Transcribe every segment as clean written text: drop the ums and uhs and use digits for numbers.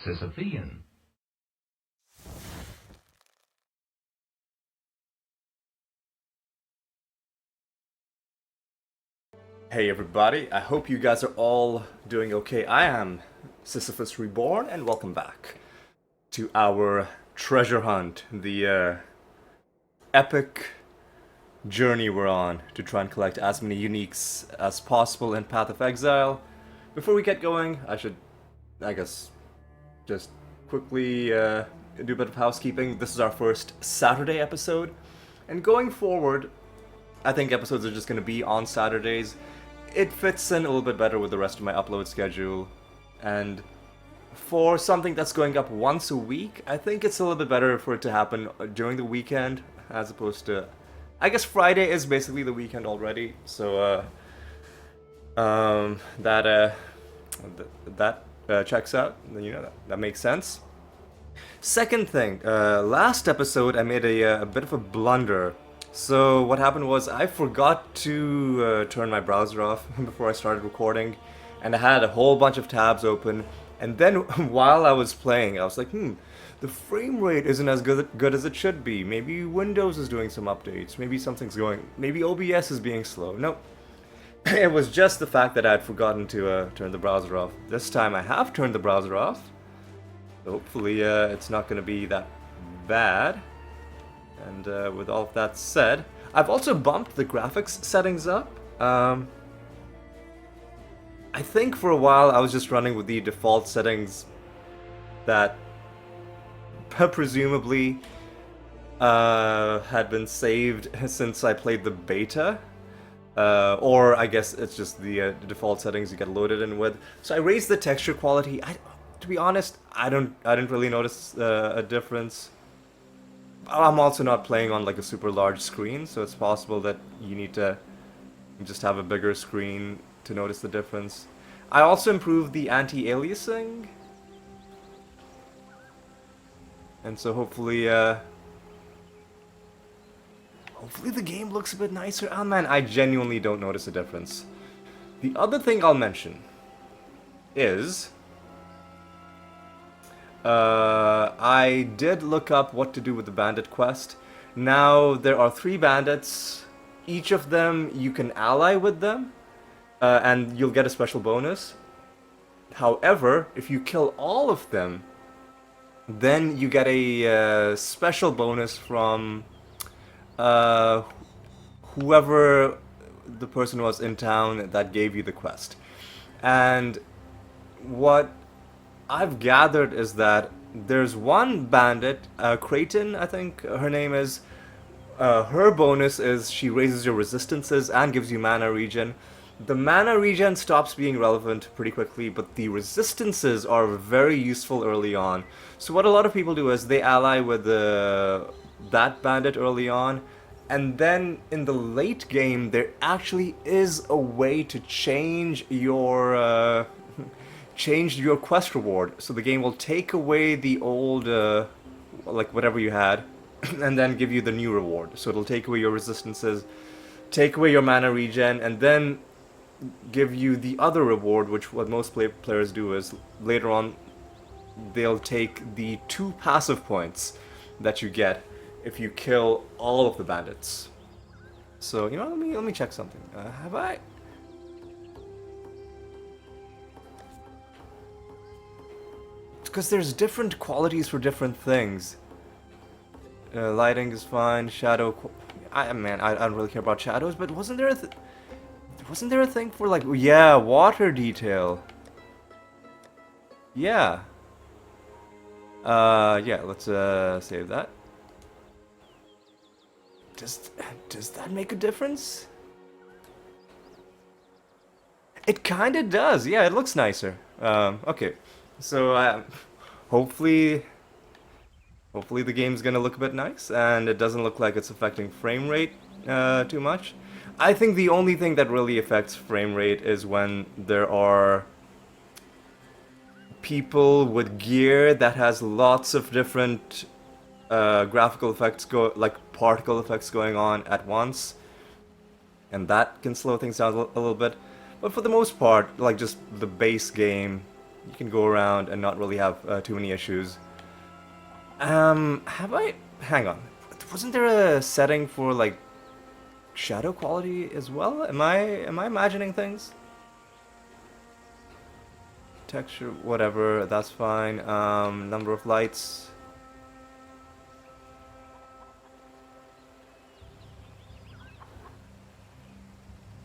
Sisyphean. Hey everybody, I hope you guys are all doing okay. I am Sisyphus Reborn, and welcome back to our treasure hunt, the epic journey we're on to try and collect as many uniques as possible in Path of Exile. Before we get going, I guess, just quickly do a bit of housekeeping. This is our first Saturday episode, and going forward, I think episodes are just going to be on Saturdays. It fits in a little bit better with the rest of my upload schedule, and for something that's going up once a week, I think it's a little bit better for it to happen during the weekend as opposed to. I guess Friday is basically the weekend already, so that checks out. You know that makes sense. Second thing, last episode I made a bit of a blunder. So what happened was I forgot to turn my browser off before I started recording, and I had a whole bunch of tabs open. And then while I was playing, I was like, the frame rate isn't as good as it should be. Maybe Windows is doing some updates. Maybe something's going. Maybe OBS is being slow. No, it was just the fact that I had forgotten to turn the browser off. This time I have turned the browser off. Hopefully it's not going to be that bad. And with all of that said, I've also bumped the graphics settings up. I think for a while I was just running with the default settings that presumably had been saved since I played the beta. Or I guess it's just the default settings you get loaded in with. So I raised the texture quality. To be honest, I didn't really notice a difference. I'm also not playing on like a super large screen, so it's possible that you need to just have a bigger screen to notice the difference. I also improved the anti-aliasing, and so hopefully the game looks a bit nicer. Oh man, I genuinely don't notice a difference. The other thing I'll mention is I did look up what to do with the bandit quest. Now there are 3 bandits. Each of them you can ally with them, and you'll get a special bonus. However, if you kill all of them, then you get a special bonus from whoever the person was in town that gave you the quest. And what I've gathered is that there's one bandit, Creighton, I think her name is. Her bonus is she raises your resistances and gives you mana regen. The mana regen stops being relevant pretty quickly, but the resistances are very useful early on. So what a lot of people do is they ally with that bandit early on, and then in the late game there actually is a way to change your quest reward. So the game will take away the old like whatever you had and then give you the new reward. So it'll take away your resistances, take away your mana regen, and then give you the other reward, which what most players do is later on they'll take the 2 passive points that you get if you kill all of the bandits. So, you know, let me check something. Have I? Because there's different qualities for different things. Lighting is fine. Shadow. I don't really care about shadows, but wasn't there a thing for like water detail? Yeah. Yeah. Let's save that. Does that make a difference? It kind of does. Yeah, it looks nicer. Okay. So hopefully the game's gonna look a bit nice, and it doesn't look like it's affecting frame rate too much. I think the only thing that really affects frame rate is when there are people with gear that has lots of different graphical effects like particle effects going on at once, and that can slow things down a little bit. But for the most part, like just the base game, You can go around and not really have too many issues. Have I... Hang on. Wasn't there a setting for, like, shadow quality as well? Am I imagining things? Texture, whatever, that's fine. Number of lights.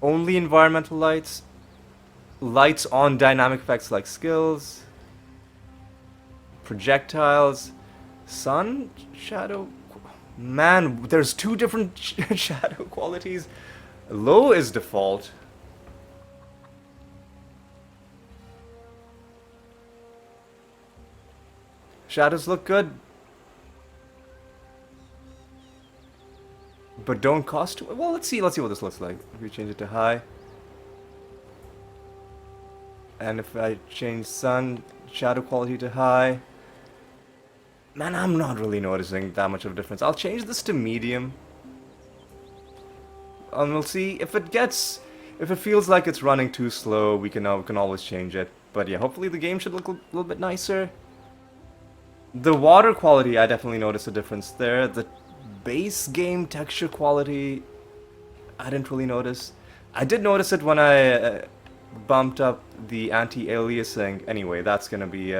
Only environmental lights. Lights on dynamic effects like skills. Projectiles. Sun, shadow. Man, there's two different shadow qualities. Low is default. Shadows look good. But don't cost too... Well, let's see what this looks like. If we change it to high. And if I change sun shadow quality to high. Man, I'm not really noticing that much of a difference. I'll change this to medium. And we'll see if it gets... If it feels like it's running too slow, we can always change it. But yeah, hopefully the game should look a little bit nicer. The water quality, I definitely noticed a difference there. The base game texture quality, I didn't really notice. I did notice it when I bumped up the anti-aliasing. Anyway, that's gonna be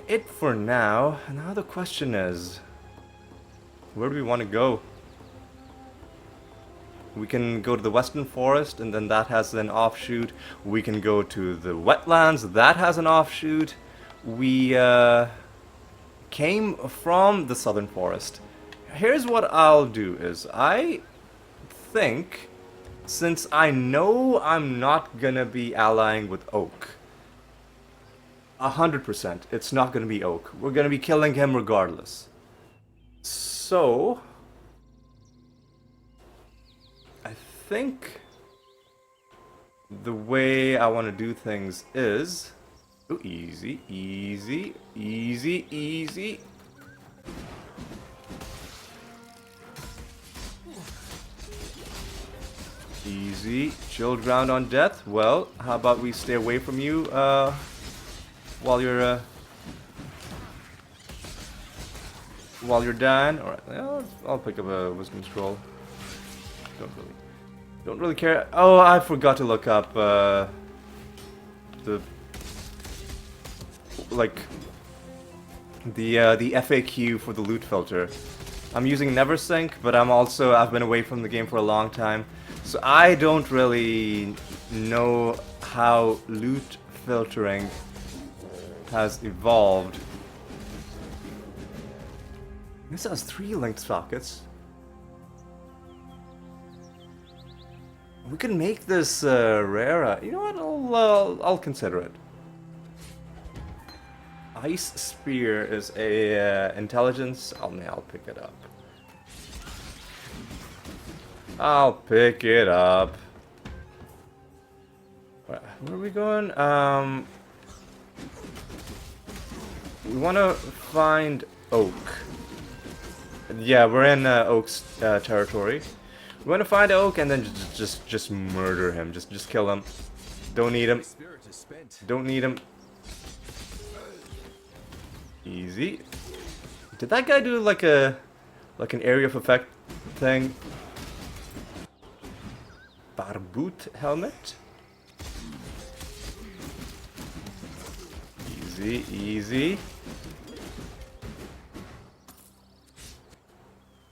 it for now. Now the question is, where do we want to go? We can go to the Western Forest, and then that has an offshoot. We can go to the wetlands, that has an offshoot. We came from the Southern Forest. Here's what I'll do is, I think, since I know I'm not gonna be allying with Oak, 100%, it's not gonna be Oak. We're gonna be killing him regardless. So, I think the way I want to do things is... Ooh, easy, easy, easy, easy. Easy. Chilled round on death. Well, how about we stay away from you while you're dying. Alright, well, I'll pick up a wisdom scroll. Don't really care. Oh, I forgot to look up the FAQ for the loot filter. I'm using NeverSync, but I've been away from the game for a long time, so I don't really know how loot filtering has evolved. This has 3 linked sockets. We can make this rarer. You know what? I'll consider it. Ice Spear is a intelligence. I'll pick it up. I'll pick it up. Where are we going? We want to find Oak. Yeah, we're in Oak's territory. We want to find Oak and then just murder him. Just kill him. Don't need him. Don't need him. Easy. Did that guy do like an area of effect thing? Barboot helmet. Easy, easy.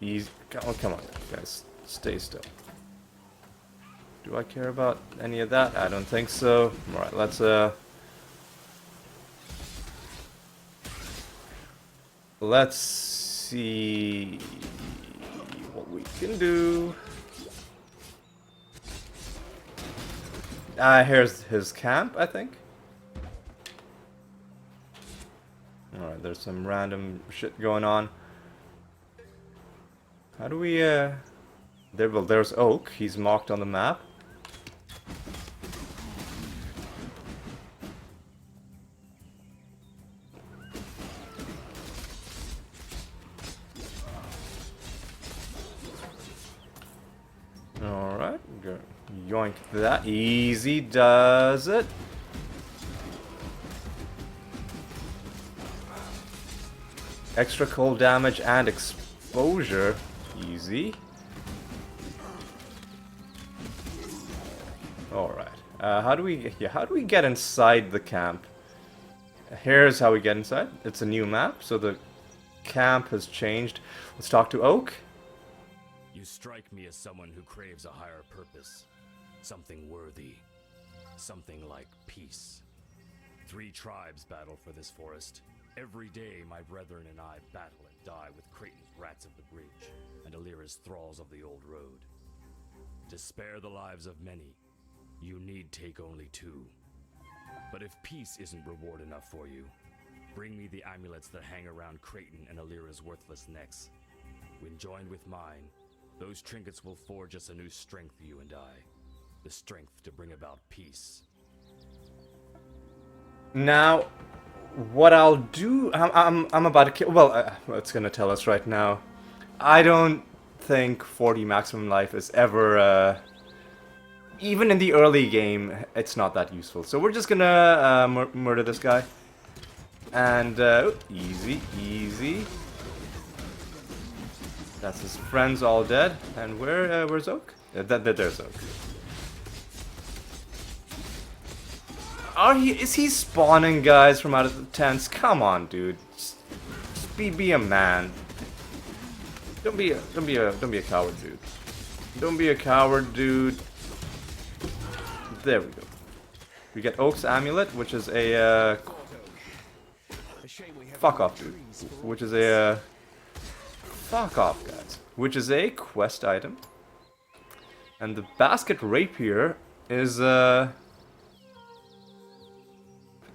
Easy. Oh, come on, guys. Stay still. Do I care about any of that? I don't think so. Alright, let's see what we can do. Here's his camp, I think. Alright, there's some random shit going on. How do we, there's Oak. He's marked on the map. Alright, yoink that. Easy does it. Extra cold damage and exposure. Easy. Alright. How do we get inside the camp? Here's how we get inside. It's a new map, so the camp has changed. Let's talk to Oak. You strike me as someone who craves a higher purpose. Something worthy. Something like peace. 3 tribes battle for this forest. Every day my brethren and I battle and die with Creighton's rats of the bridge and Alira's thralls of the old road. To spare the lives of many, you need take only 2. But if peace isn't reward enough for you, bring me the amulets that hang around Creighton and Alira's worthless necks. When joined with mine, those trinkets will forge us a new strength, you and I. The strength to bring about peace. Now, what I'll do, I'm about to kill. Well, it's gonna tell us right now. I don't think 40 maximum life is ever. Even in the early game, it's not that useful. So we're just gonna murder this guy. And easy, easy. That's his friends all dead. And where's Oak? There's Oak. Is he spawning guys from out of the tents? Come on, dude. Just be a man. Don't be a coward, dude. Don't be a coward, dude. There we go. We get Oak's amulet, which is a fuck off, dude. Which is a fuck off, guys. Which is a quest item. And the basket rapier is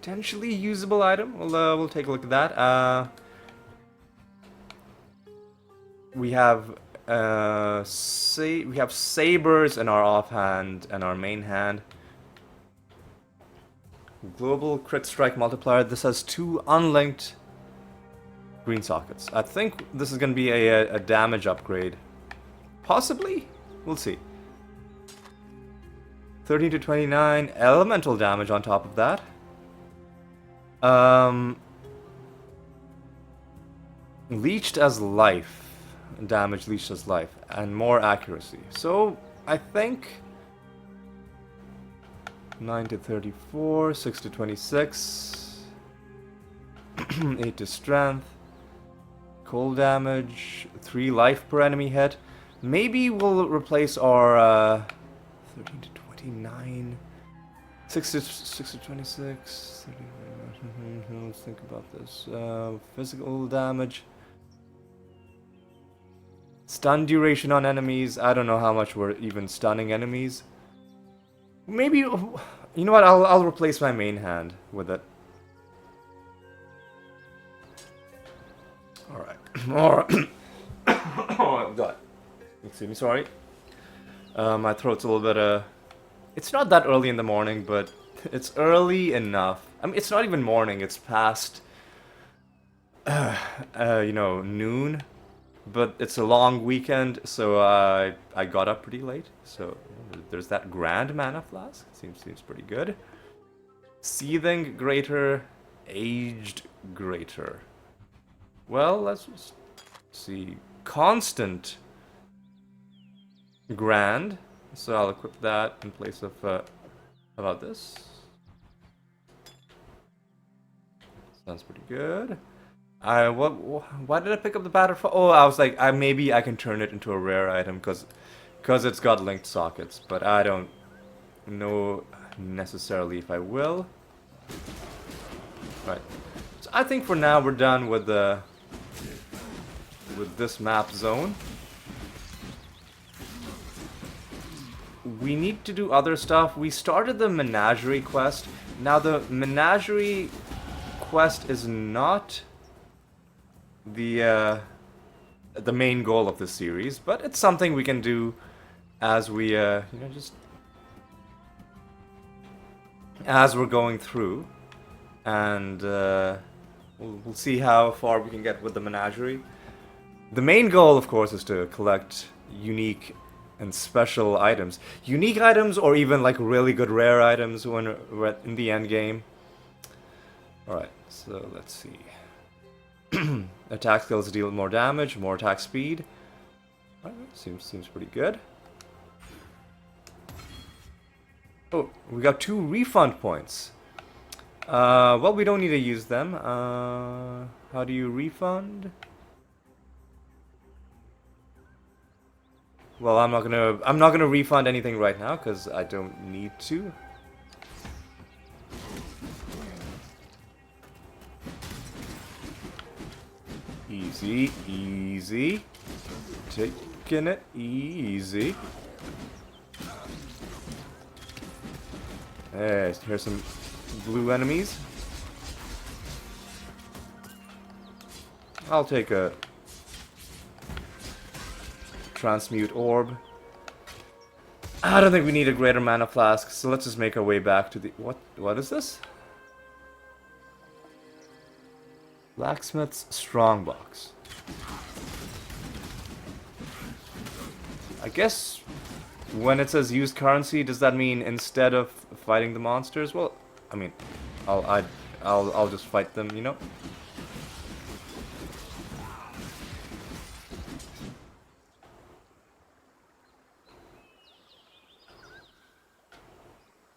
potentially usable item. We'll take a look at that. We have sabers in our offhand and our main hand. Global crit strike multiplier. This has 2 unlinked green sockets. I think this is gonna be a damage upgrade. Possibly? We'll see. 13 to 29 elemental damage on top of that. Leeched as life. Damage leeched as life. And more accuracy. So, I think 9 to 34, 6 to 26, 8 to strength, cold damage, 3 life per enemy hit. Maybe we'll replace our 13 to 29, 6 to 26, 30, let's think about this. Physical damage. Stun duration on enemies. I don't know how much we're even stunning enemies. Maybe, you know what, I'll replace my main hand with it. Alright. Alright. Oh god. Excuse me, sorry. My throat's a little bit, it's not that early in the morning, but it's early enough. I mean, it's not even morning, it's past, you know, noon. But it's a long weekend, so I got up pretty late. So there's that grand mana flask. Seems pretty good. Seething greater, aged greater. Well, let's see. Constant grand. So I'll equip that in place of how about this? Sounds pretty good. Why did I pick up the Batterfall? Oh, I was like, maybe I can turn it into a rare item because it's got linked sockets, but I don't know necessarily if I will. Right. So I think for now we're done with this map zone. We need to do other stuff. We started the menagerie quest. Now the menagerie quest is not the main goal of this series, but it's something we can do as we you know, just as we're going through, and we'll see how far we can get with the menagerie. The main goal, of course, is to collect unique and special items, unique items, or even like really good rare items when we're in the end game. All right, so let's see. Attack skills deal more damage, more attack speed. Seems pretty good. Oh, we got 2 refund points. Well, we don't need to use them. How do you refund? Well, I'm not gonna refund anything right now because I don't need to. Easy, easy. Taking it easy. Here's some blue enemies. I'll take a transmute orb. I don't think we need a greater mana flask, so let's just make our way back to the... What is this? Blacksmith's Strongbox. I guess when it says use currency, does that mean instead of fighting the monsters? Well, I mean, I'll just fight them, you know?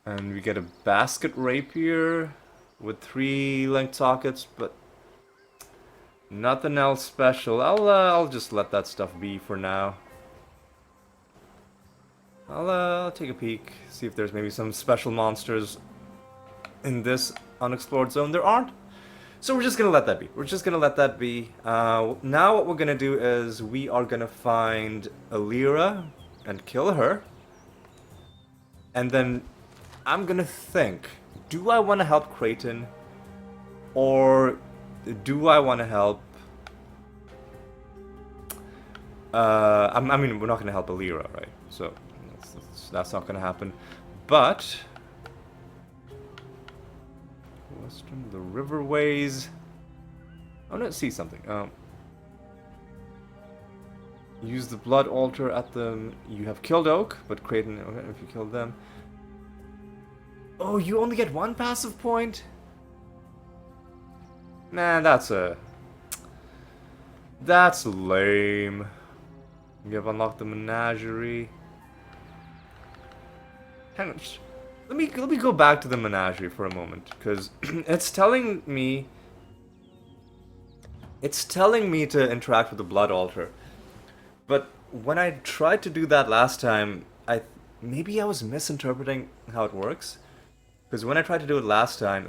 And we get a basket rapier with 3 linked sockets, but nothing else special. I'll just let that stuff be for now. I'll take a peek, see if there's maybe some special monsters in this unexplored zone. There aren't, so we're just gonna let that be. We're just gonna let that be. Now what we're gonna do is we are gonna find Alira and kill her, and then I'm gonna think, do I want to help Creighton, or do I want to help... I mean, we're not gonna help Alira, right? So that's not gonna happen. But western the riverways. I want to see something. Use the blood altar at the... You have killed Oak, but Creighton, okay, if you killed them. Oh, you only get 1 passive point? Man, that's lame. You have unlocked the menagerie. Hang on, let me go back to the menagerie for a moment, because it's telling me to interact with the blood altar. But when I tried to do that last time, maybe I was misinterpreting how it works. Because when I tried to do it last time,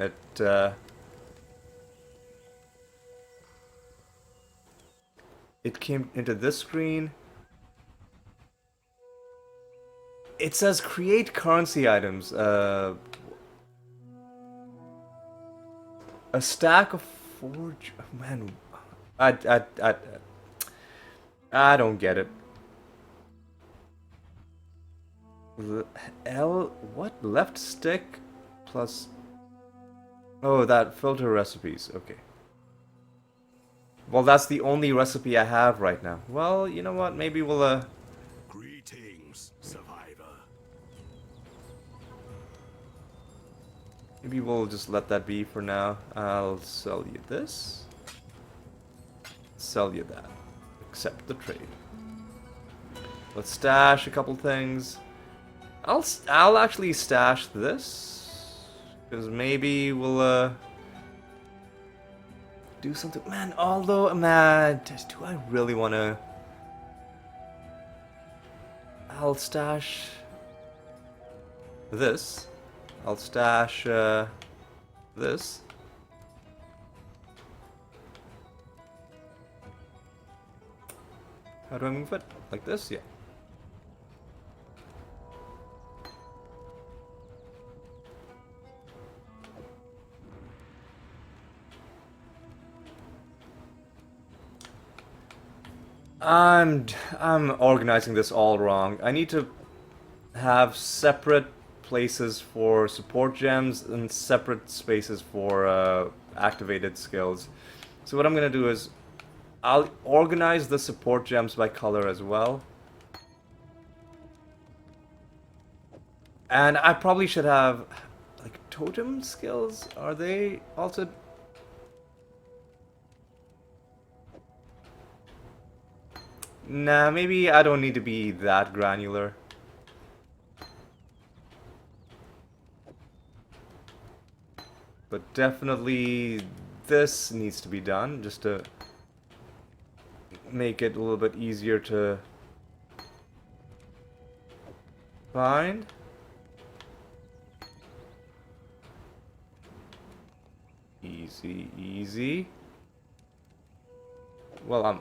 it came into this screen. It says create currency items. A stack of forge. Man, I don't get it. What? Left stick plus... Oh, that filter recipes. Okay. Well, that's the only recipe I have right now. Well, you know what? Maybe we'll Greetings, survivor. maybe we'll just let that be for now. I'll sell you this. Sell you that. Accept the trade. Let's stash a couple things. I'll actually stash this, because maybe we'll do something. Man, although, man, do I really want to? I'll stash this. I'll stash this. How do I move it? Like this? Yeah. I'm organizing this all wrong. I need to have separate places for support gems and separate spaces for activated skills. So what I'm gonna do is I'll organize the support gems by color as well. And I probably should have like totem skills. Are they also? Nah, maybe I don't need to be that granular. But definitely this needs to be done just to make it a little bit easier to find. Easy, easy. Well, I'm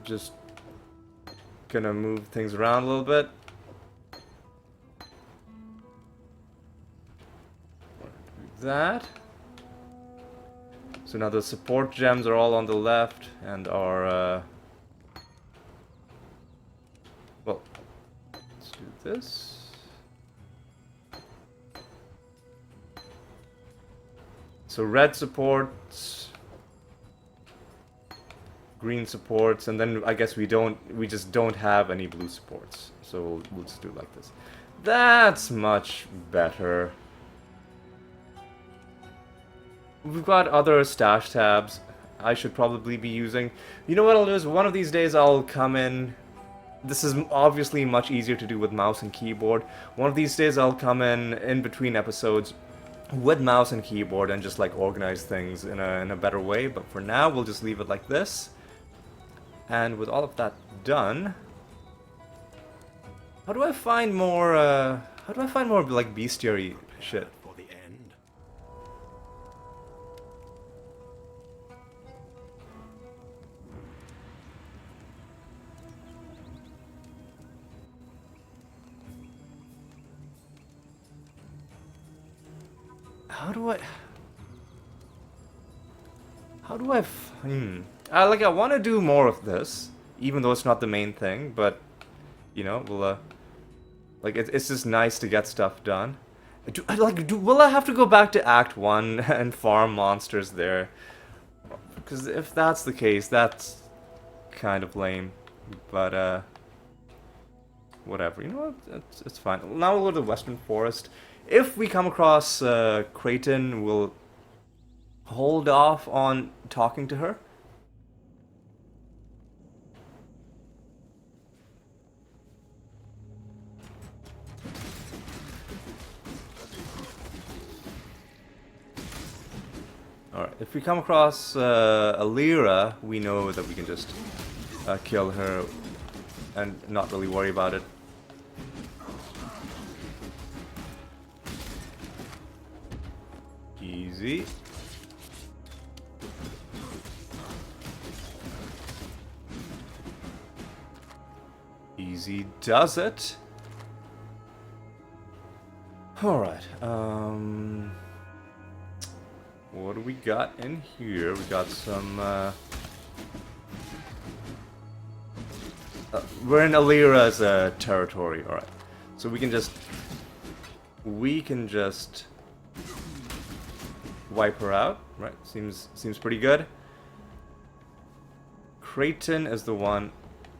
just gonna move things around a little bit. That. So now the support gems are all on the left and our well, let's do this. So red supports, green supports, and then I guess we just don't have any blue supports. So we'll just do it like this. That's much better. We've got other stash tabs I should probably be using. You know what I'll do is one of these days I'll come in. This is obviously much easier to do with mouse and keyboard. One of these days I'll come in between episodes with mouse and keyboard and just like organize things in a better way. But for now we'll just leave it like this. And with all of that done, how do I find more like bestiary shit? For the end. I want to do more of this, even though it's not the main thing, but, you know, we'll, it's just nice to get stuff done. Will I have to go back to Act 1 and farm monsters there? Because if that's the case, that's kind of lame, but, whatever, you know what, it's fine. Now we'll go to the Western Forest. If we come across Creighton, we'll hold off on talking to her. Alright, if we come across Alira, we know that we can just kill her and not really worry about it. Easy. Easy does it. Alright, what do we got in here? We got some, we're in Alira's territory, alright. So we can just wipe her out, right? Seems pretty good. Creighton is the one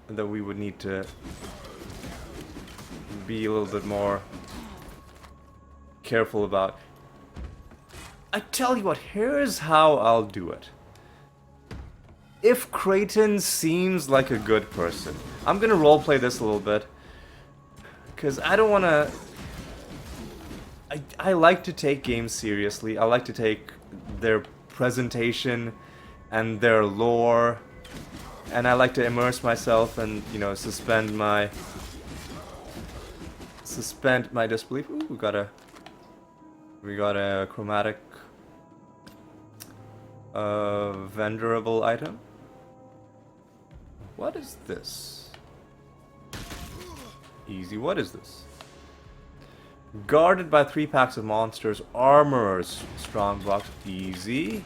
that we would need to be a little bit more careful about. I tell you what, here's how I'll do it. If Creighton seems like a good person, I'm gonna roleplay this a little bit, because I don't want to... I like to take games seriously. I like to take their presentation and their lore, and I like to immerse myself and, you know, suspend my disbelief. Ooh, we got a chromatic vendorable item. What is this? Easy, what is this? Guarded by 3 packs of monsters, armorers, strong box, easy.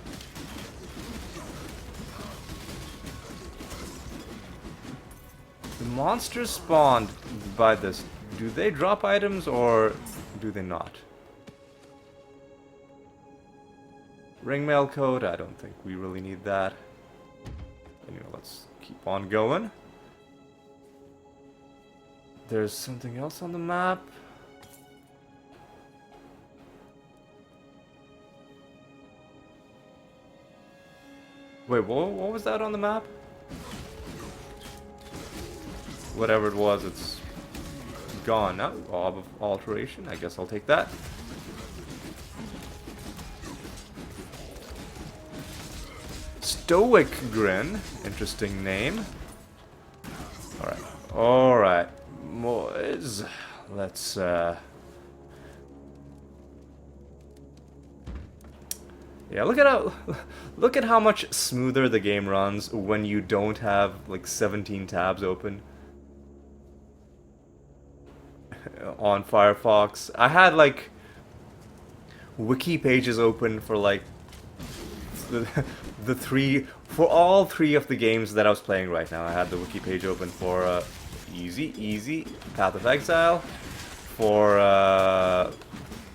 The monsters spawned by this, do they drop items or do they not? Ringmail code, I don't think we really need that. Anyway, let's keep on going. There's something else on the map. Wait, what was that on the map? Whatever it was, it's gone now. Orb of Alteration. I guess I'll take that. Stoic Grin. Interesting name. Alright. Alright. Boys. Let's, yeah, look at how much smoother the game runs when you don't have like 17 tabs open on Firefox. I had like wiki pages open for like for all three of the games that I was playing right now. I had the wiki page open for easy Path of Exile, for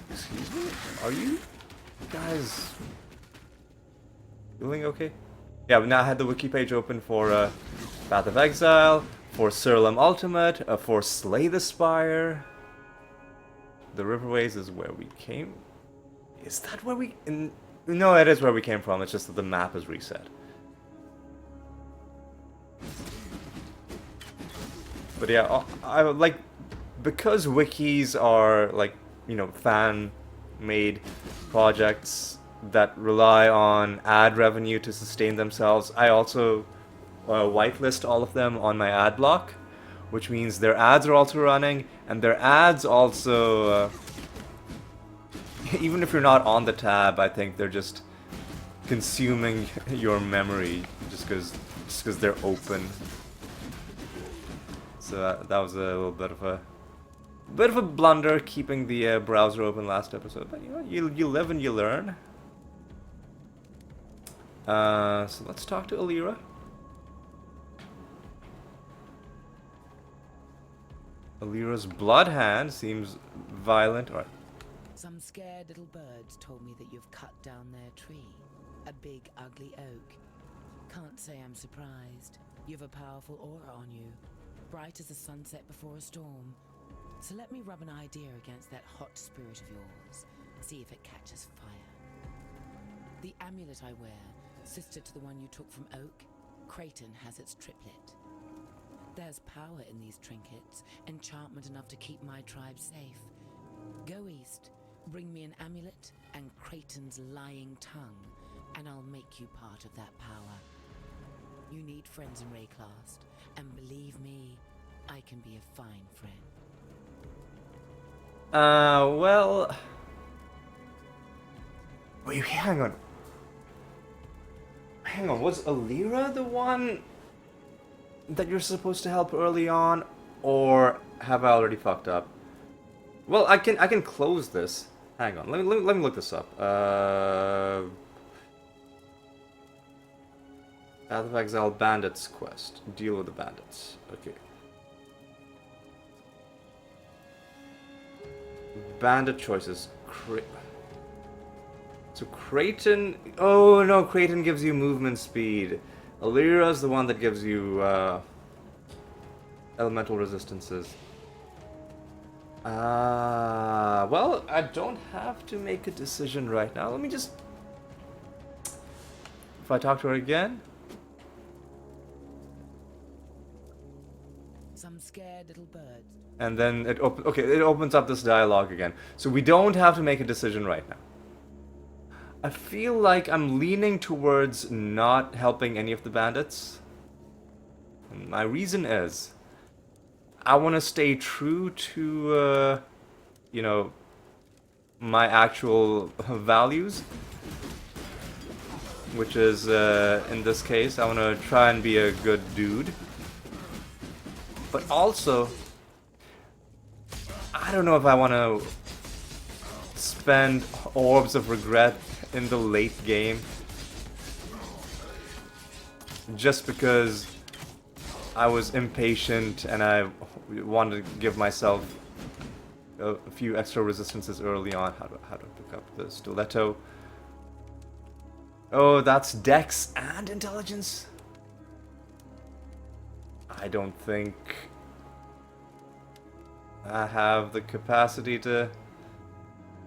excuse me, are you guys doing okay? Yeah, but now I had the wiki page open for Path of Exile, for Surlem Ultimate, for Slay the Spire. The Riverways is where we came. Is that where we? No, it is where we came from. It's just that the map is reset. But yeah, I like, because wikis are like, you know, fan-made projects that rely on ad revenue to sustain themselves. I also whitelist all of them on my ad block, which means their ads are also running, and their ads also, even if you're not on the tab, I think they're just consuming your memory just because they're open. So that was a little bit of a blunder keeping the browser open last episode, but you know, you live and you learn. So let's talk to Alira. Alira's blood hand seems violent. Alright. Some scared little birds told me that you've cut down their tree. A big, ugly oak. Can't say I'm surprised. You've a powerful aura on you. Bright as the sunset before a storm. So let me rub an idea against that hot spirit of yours. See if it catches fire. The amulet I wear, sister to the one you took from Oak, Creighton has its triplet. There's power in these trinkets, enchantment enough to keep my tribe safe. Go east, bring me an amulet and Creighton's lying tongue, and I'll make you part of that power. You need friends in Rayclast, and believe me, I can be a fine friend. Well... Wait, hang on. Hang on, was Alira the one that you're supposed to help early on? Or have I already fucked up? Well, I can close this. Hang on, let me look this up. Path of Exile Bandits quest. Deal with the bandits. Okay. Bandit choices. So Creighton... Oh no, Creighton gives you movement speed. Alira's the one that gives you elemental resistances. Well, I don't have to make a decision right now. Let me just... If I talk to her again... Some scared little birds. And then it opens up this dialogue again. So we don't have to make a decision right now. I feel like I'm leaning towards not helping any of the bandits. And my reason is, I want to stay true to, you know, my actual values. Which is, in this case, I want to try and be a good dude. But also, I don't know if I want to spend orbs of regret in the late game just because I was impatient and I wanted to give myself a few extra resistances early on. How do I pick up the stiletto? Oh, that's Dex and Intelligence? I don't think I have the capacity to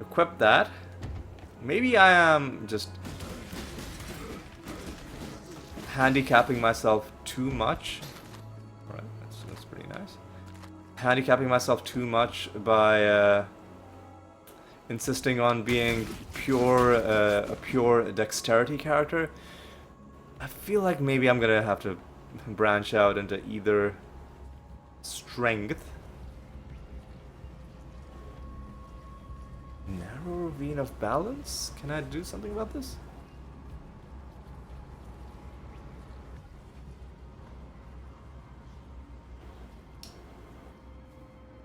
equip that. Maybe I am just handicapping myself too much. Alright, that's pretty nice. Handicapping myself too much by insisting on being a pure dexterity character. I feel like maybe I'm gonna have to branch out into either strength. Narrow ravine of balance? Can I do something about this?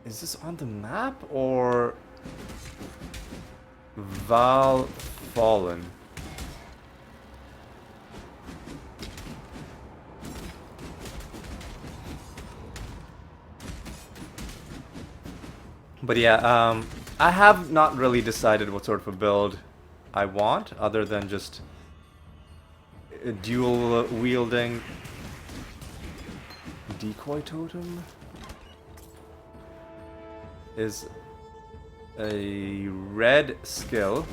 Is this on the map or Val Fallen? But yeah, I have not really decided what sort of a build I want, other than just a dual wielding decoy totem is a red skill.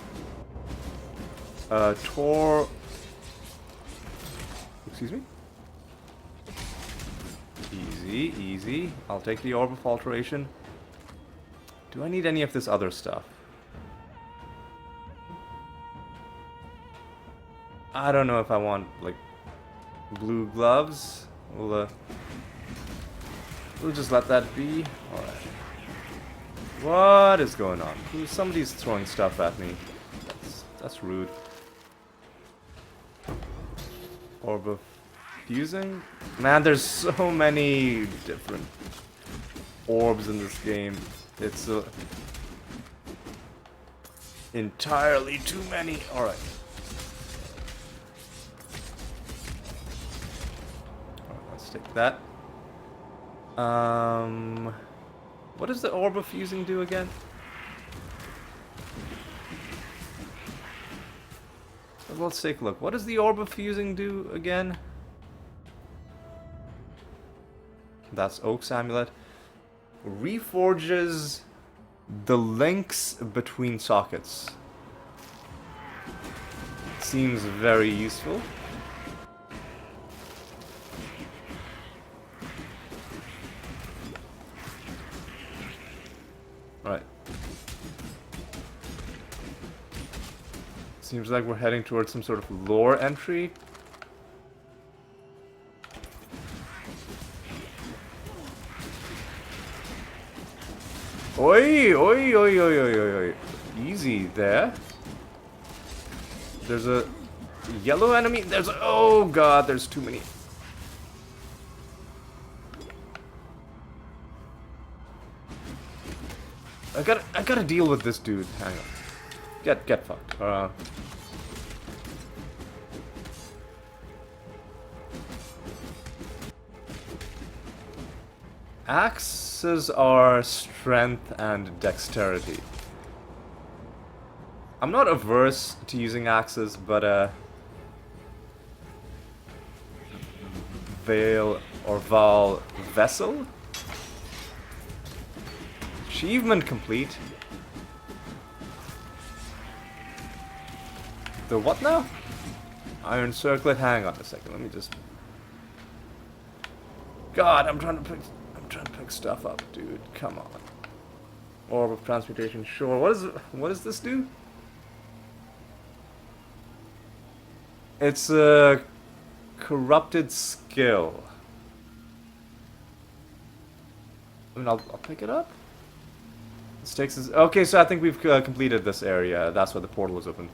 Excuse me? Easy, easy. I'll take the Orb of Alteration. Do I need any of this other stuff? I don't know if I want, like, blue gloves. We'll just let that be. Alright. What is going on? Somebody's throwing stuff at me. That's rude. Orb of fusing? Man, there's so many different orbs in this game. It's entirely too many. Alright. Let's take that. What does the Orb of Fusing do again? Well, let's take a look. What does the Orb of Fusing do again? That's Oak's Amulet. Reforges the links between sockets. Seems very useful. Alright. Seems like we're heading towards some sort of lore entry. Oi, oi, oi, oi, oi, oi, oi. Easy there. There's a yellow enemy. There's a, oh god, there's too many. I gotta deal with this dude. Hang on. Get fucked. Axes are strength and dexterity. I'm not averse to using axes, but Vale or Val Vessel? Achievement complete. The what now? Iron Circlet. Hang on a second. Let me just. God, I'm trying to pick stuff up, dude. Come on. Orb of Transmutation. Sure. What does this do? It's a corrupted skill. I mean, I'll pick it up. This takes us. Okay, so I think we've completed this area. That's why the portal is open.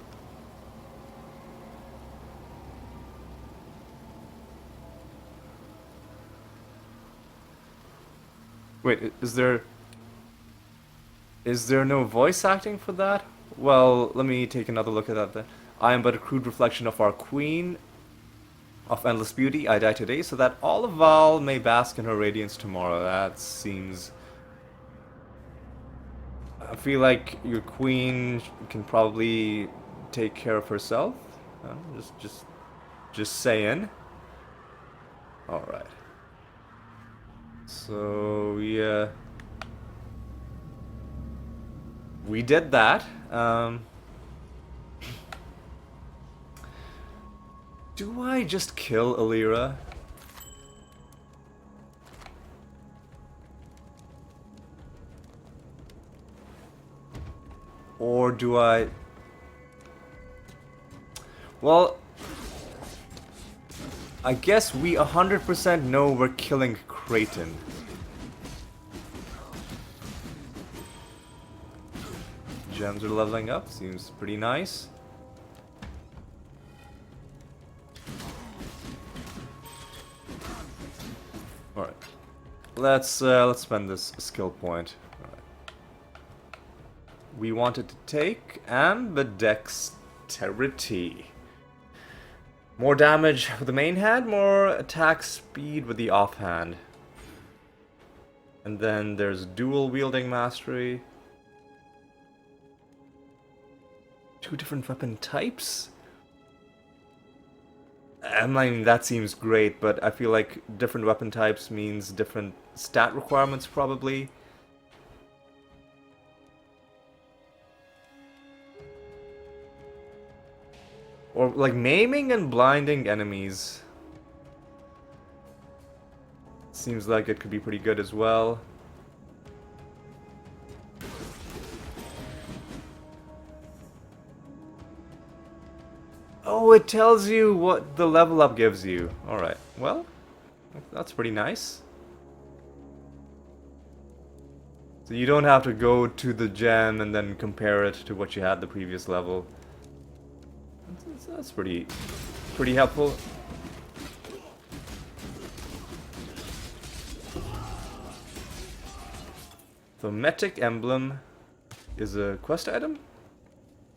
Wait, is there no voice acting for that? Well, let me take another look at that then. I am but a crude reflection of our queen of endless beauty. I die today so that all of Val may bask in her radiance tomorrow. That seems... I feel like your queen can probably take care of herself. Just saying. Alright. So, yeah. We did that. Do I just kill Alira? Or do I... Well, I guess we 100% know we're killing Creighton. Gems are leveling up, seems pretty nice. Alright. Let's spend this skill point. We wanted to take ambidexterity. More damage with the main hand, more attack speed with the offhand. And then there's dual wielding mastery. 2 different weapon types? I mean, that seems great, but I feel like different weapon types means different stat requirements probably. Or like maiming and blinding enemies. Seems like it could be pretty good as well. Oh, it tells you what the level up gives you. Alright, well, that's pretty nice. So you don't have to go to the gem and then compare it to what you had the previous level. That's pretty helpful. Thaumatic emblem is a quest item.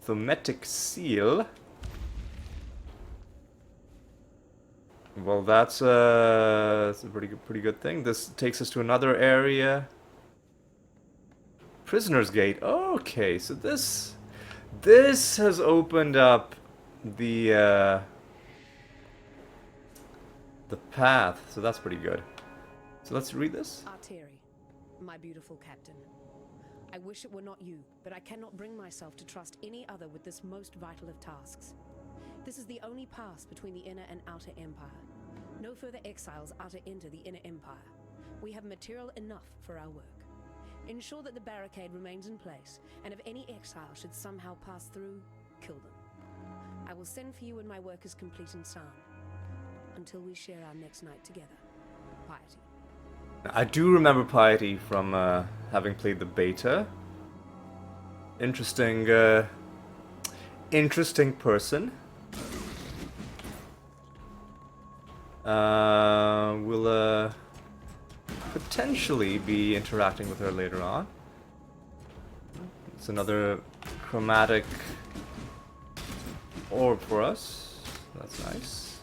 Thaumatic seal. Well, that's a pretty good thing. This takes us to another area. Prisoner's Gate. Okay, so this has opened up the path, so that's pretty good. So let's read this. Arteri, my beautiful captain. I wish it were not you, but I cannot bring myself to trust any other with this most vital of tasks. This is the only pass between the inner and outer empire. No further exiles are to enter the inner empire. We have material enough for our work. Ensure that the barricade remains in place, and if any exile should somehow pass through, kill them. I will send for you when my work is complete and sound. Until we share our next night together. Piety. I do remember Piety from having played the beta. Interesting person. We'll potentially be interacting with her later on. It's another chromatic orb for us. That's nice.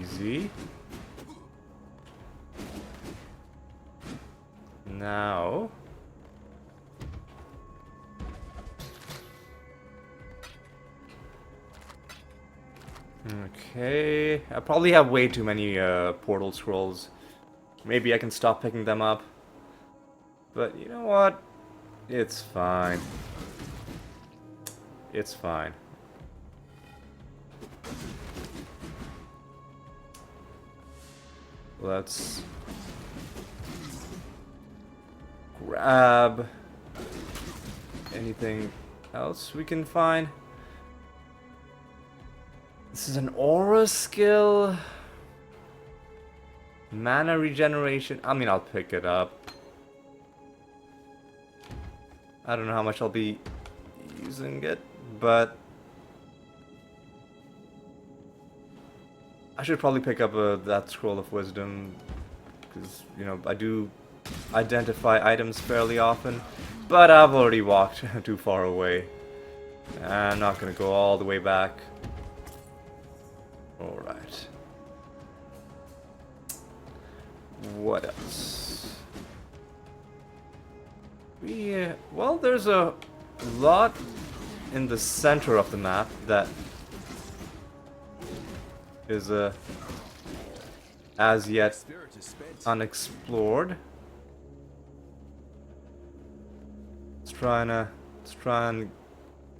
Easy. Now okay, I probably have way too many portal scrolls. Maybe I can stop picking them up. But you know what? It's fine. It's fine. Let's grab anything else we can find. This is an aura skill. Mana regeneration. I mean, I'll pick it up. I don't know how much I'll be using it, but I should probably pick up that scroll of wisdom, because, you know, I do identify items fairly often, but I've already walked too far away. I'm not gonna go all the way back. Alright. What else? Well, there's a lot in the center of the map that is as yet unexplored. let's try and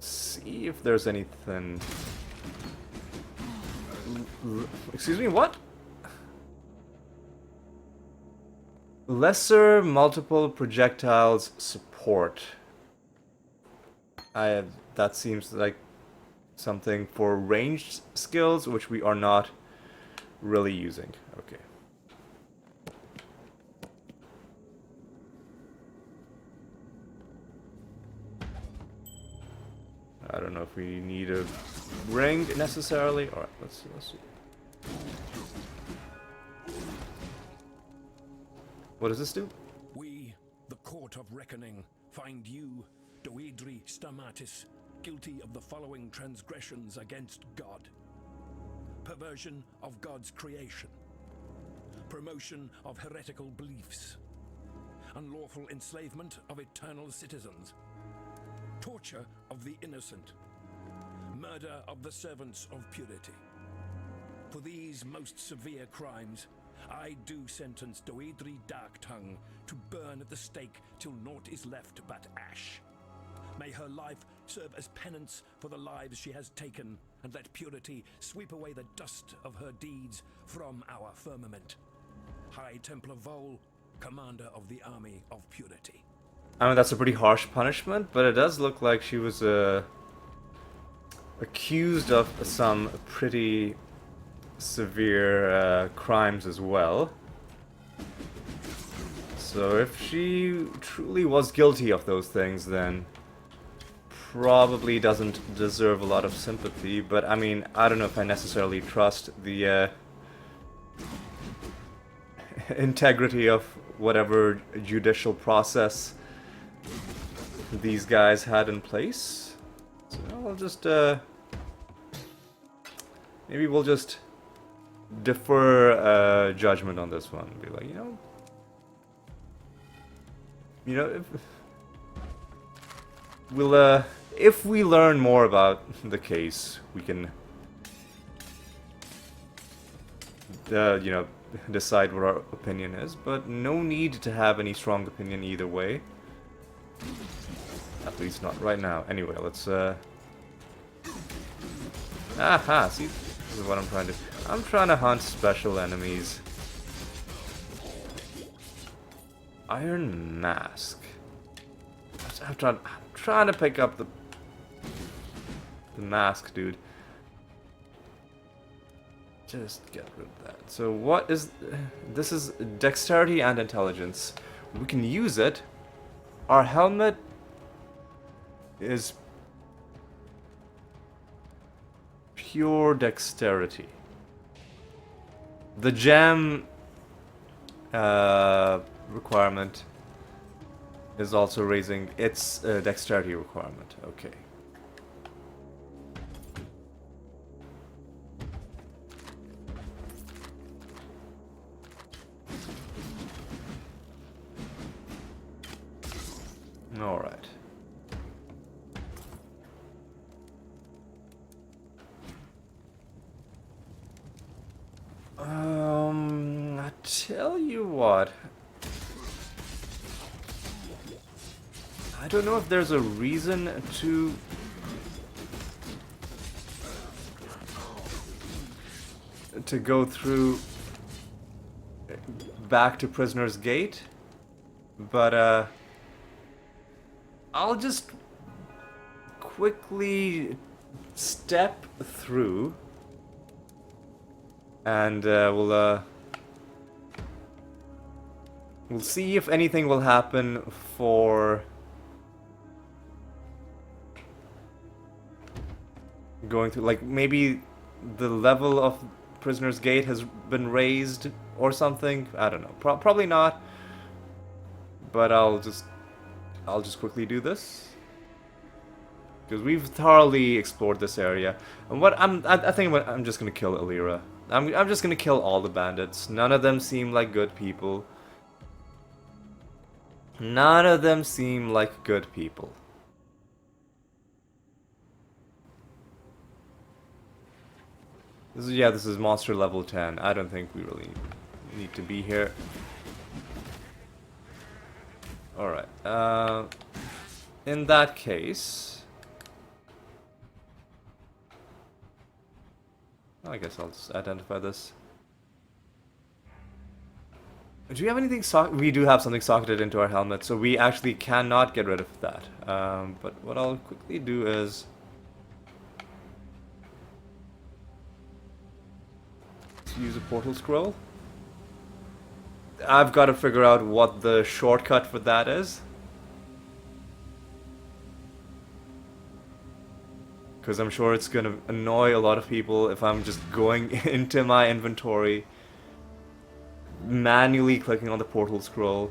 see if there's anything. Excuse me, what? Lesser multiple projectiles support. That seems like something for ranged skills, which we are not really using. Okay. I don't know if we need a ring necessarily. Alright, let's see. What does this do? We, the Court of Reckoning, find you, Doedri Stamatis, guilty of the following transgressions against God: perversion of God's creation, promotion of heretical beliefs, unlawful enslavement of eternal citizens, torture of the innocent, murder of the servants of purity. For these most severe crimes, I do sentence Doedri Darktongue to burn at the stake till naught is left but ash. May her life serve as penance for the lives she has taken, and let purity sweep away the dust of her deeds from our firmament. High Templar Vol, Commander of the Army of Purity. I mean, that's a pretty harsh punishment, but it does look like she was accused of some pretty severe crimes as well. So if she truly was guilty of those things, then probably doesn't deserve a lot of sympathy. But I mean, I don't know if I necessarily trust the integrity of whatever judicial process these guys had in place. So I'll just maybe we'll just defer judgment on this one. Be like, if we learn more about the case, we can decide what our opinion is, but no need to have any strong opinion either way. At least not right now. Anyway, let's aha, see, this is what I'm trying to do. I'm trying to hunt special enemies. Iron Mask. I'm trying to pick up the mask, dude. Just get rid of that. So what is... This is dexterity and intelligence. We can use it. Our helmet is pure dexterity. The gem requirement is also raising its dexterity requirement. Okay. All right. I tell you what. I don't know if there's a reason to go through back to Prisoner's Gate, but I'll just quickly step through, and we'll see if anything will happen for going through. Like, maybe the level of Prisoner's Gate has been raised or something. I don't know. Probably not. But I'll just quickly do this, because we've thoroughly explored this area. And what I think I'm just gonna kill Alira. I'm just gonna kill all the bandits. None of them seem like good people. None of them seem like good people. This is monster level 10. I don't think we really need to be here. Alright, in that case, I guess I'll just identify this. Do we have anything we do have something socketed into our helmet, so we actually cannot get rid of that. But what I'll quickly do is use a portal scroll. I've got to figure out what the shortcut for that is. Because I'm sure it's going to annoy a lot of people if I'm just going into my inventory, manually clicking on the portal scroll.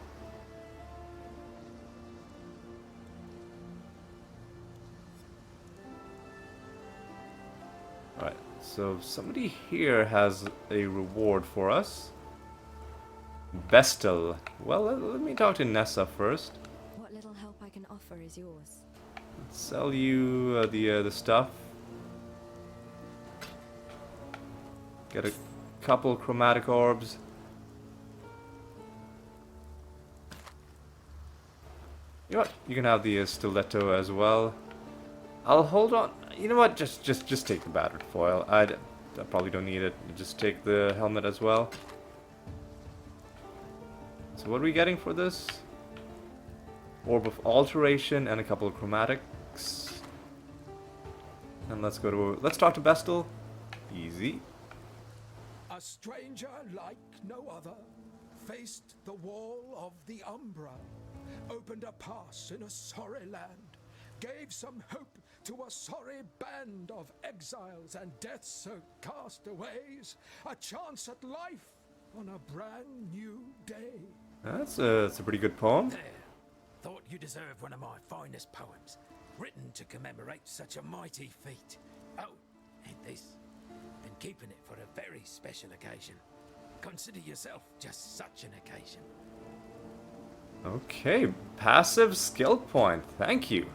Alright, so somebody here has a reward for us. Bestel. Well, let me talk to Nessa first. What little help I can offer is yours. Sell you the stuff. Get a couple chromatic orbs. You know what? You can have the stiletto as well. I'll hold on. You know what? Just take the battered foil. I probably don't need it. Just take the helmet as well. So what are we getting for this? Orb of alteration and a couple of chromatics. And let's talk to Bestel. Easy. A stranger like no other faced the wall of the Umbra, opened a pass in a sorry land, gave some hope to a sorry band of exiles and death-soaked castaways, a chance at life on a brand new day. That's a pretty good poem. There. Thought you deserved one of my finest poems, written to commemorate such a mighty feat. Oh, and this. Been keeping it for a very special occasion. Consider yourself just such an occasion. Okay, passive skill point. Thank you.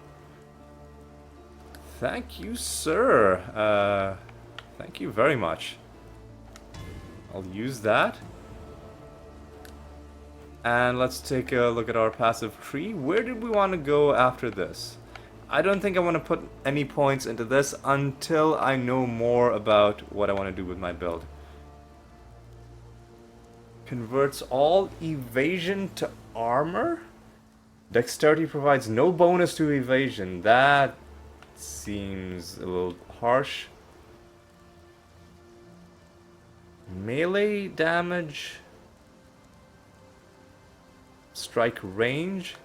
Thank you, sir. Thank you very much. I'll use that. And let's take a look at our passive tree. Where did we want to go after this? I don't think I want to put any points into this until I know more about what I want to do with my build. Converts all evasion to armor? Dexterity provides no bonus to evasion. That seems a little harsh. Melee damage. Strike range.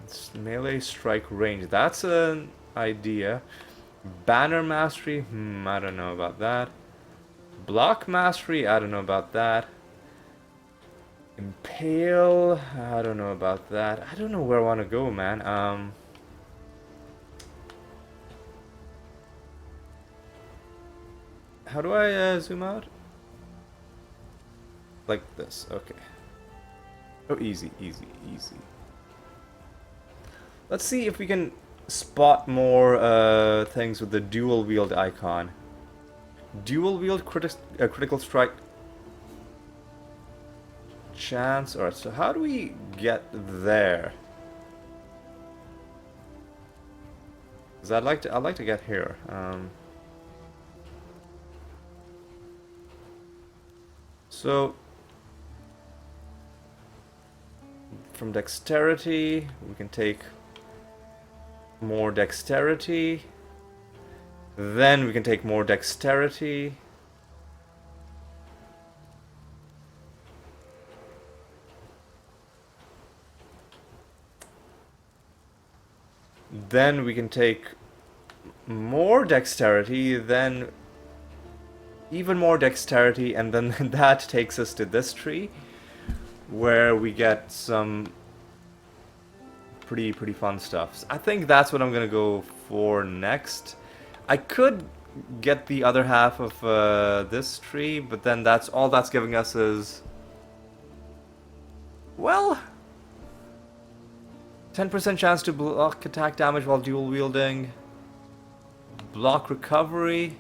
It's melee strike range. That's an idea. Banner mastery. I don't know about that. Block mastery. I don't know about that. Impale. I don't know about that. I don't know where I want to go, man. How do I zoom out? Like this. Okay. Oh, easy, easy, easy. Let's see if we can spot more things with the dual wield icon. Dual wield critical strike chance. Alright, so how do we get there? Because I'd like to get here. So from dexterity, we can take more dexterity. Then we can take more dexterity. Then we can take more dexterity, then even more dexterity, and then that takes us to this tree, where we get some pretty fun stuff. So I think that's what I'm gonna go for next. I could get the other half of this tree, but then that's all that's giving us is, well, 10% chance to block attack damage while dual wielding, block recovery,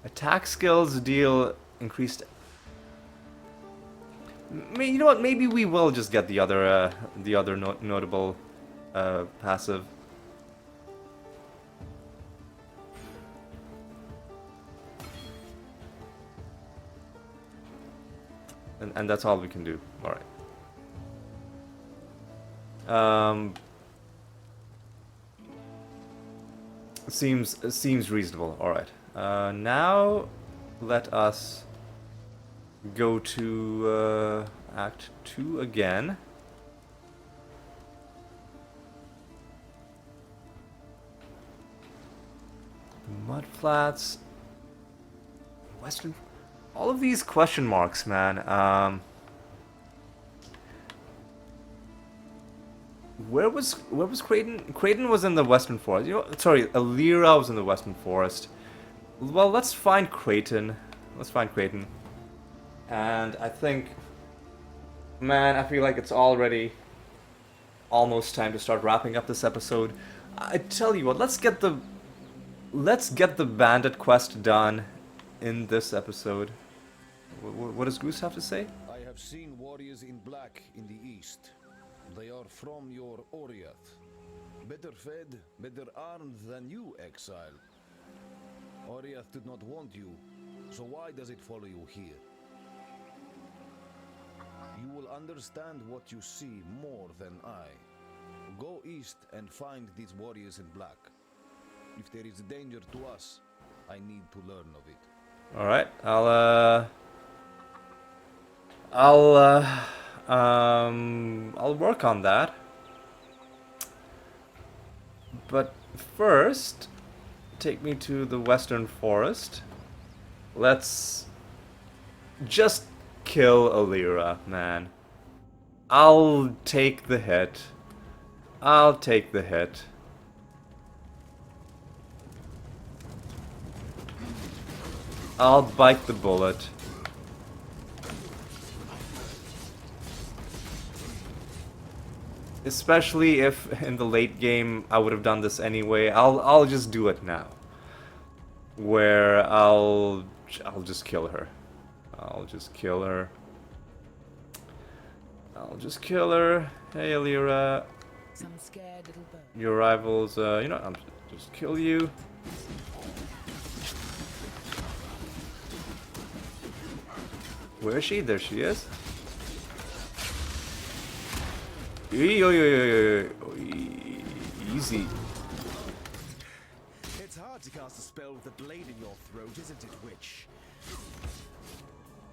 attack skills deal increased. You know what? Maybe we will just get the other notable passive. And that's all we can do. All right. Seems reasonable. All right. Now let us go to Act 2 again. Mud flats. Western. All of these question marks, man. Where was Creighton? Creighton was in the Western Forest. You know, sorry, Alira was in the Western Forest. Well, let's find Creighton. Let's find Creighton. And I think, man, I feel like it's already almost time to start wrapping up this episode. I tell you what, let's get the bandit quest done in this episode. What does Goose have to say? I have seen warriors in black in the east. They are from your Oriath. Better fed, better armed than you, exile. Oriath did not want you, so why does it follow you here? You will understand what you see more than I. Go east and find these warriors in black. If there is danger to us, I need to learn of it. All right, I'll work on that. But first, take me to the Western Forest. Let's just kill Alira, man. I'll take the hit. I'll take the hit. I'll bite the bullet. Especially if in the late game I would have done this anyway. I'll just do it now. Where I'll just kill her. I'll just kill her. I'll just kill her. Hey Alira. Some scared little bird. Your rivals, you know, I'll just kill you. Where is she? There she is. Easy. It's hard to cast a spell with a blade in your throat, isn't it, witch?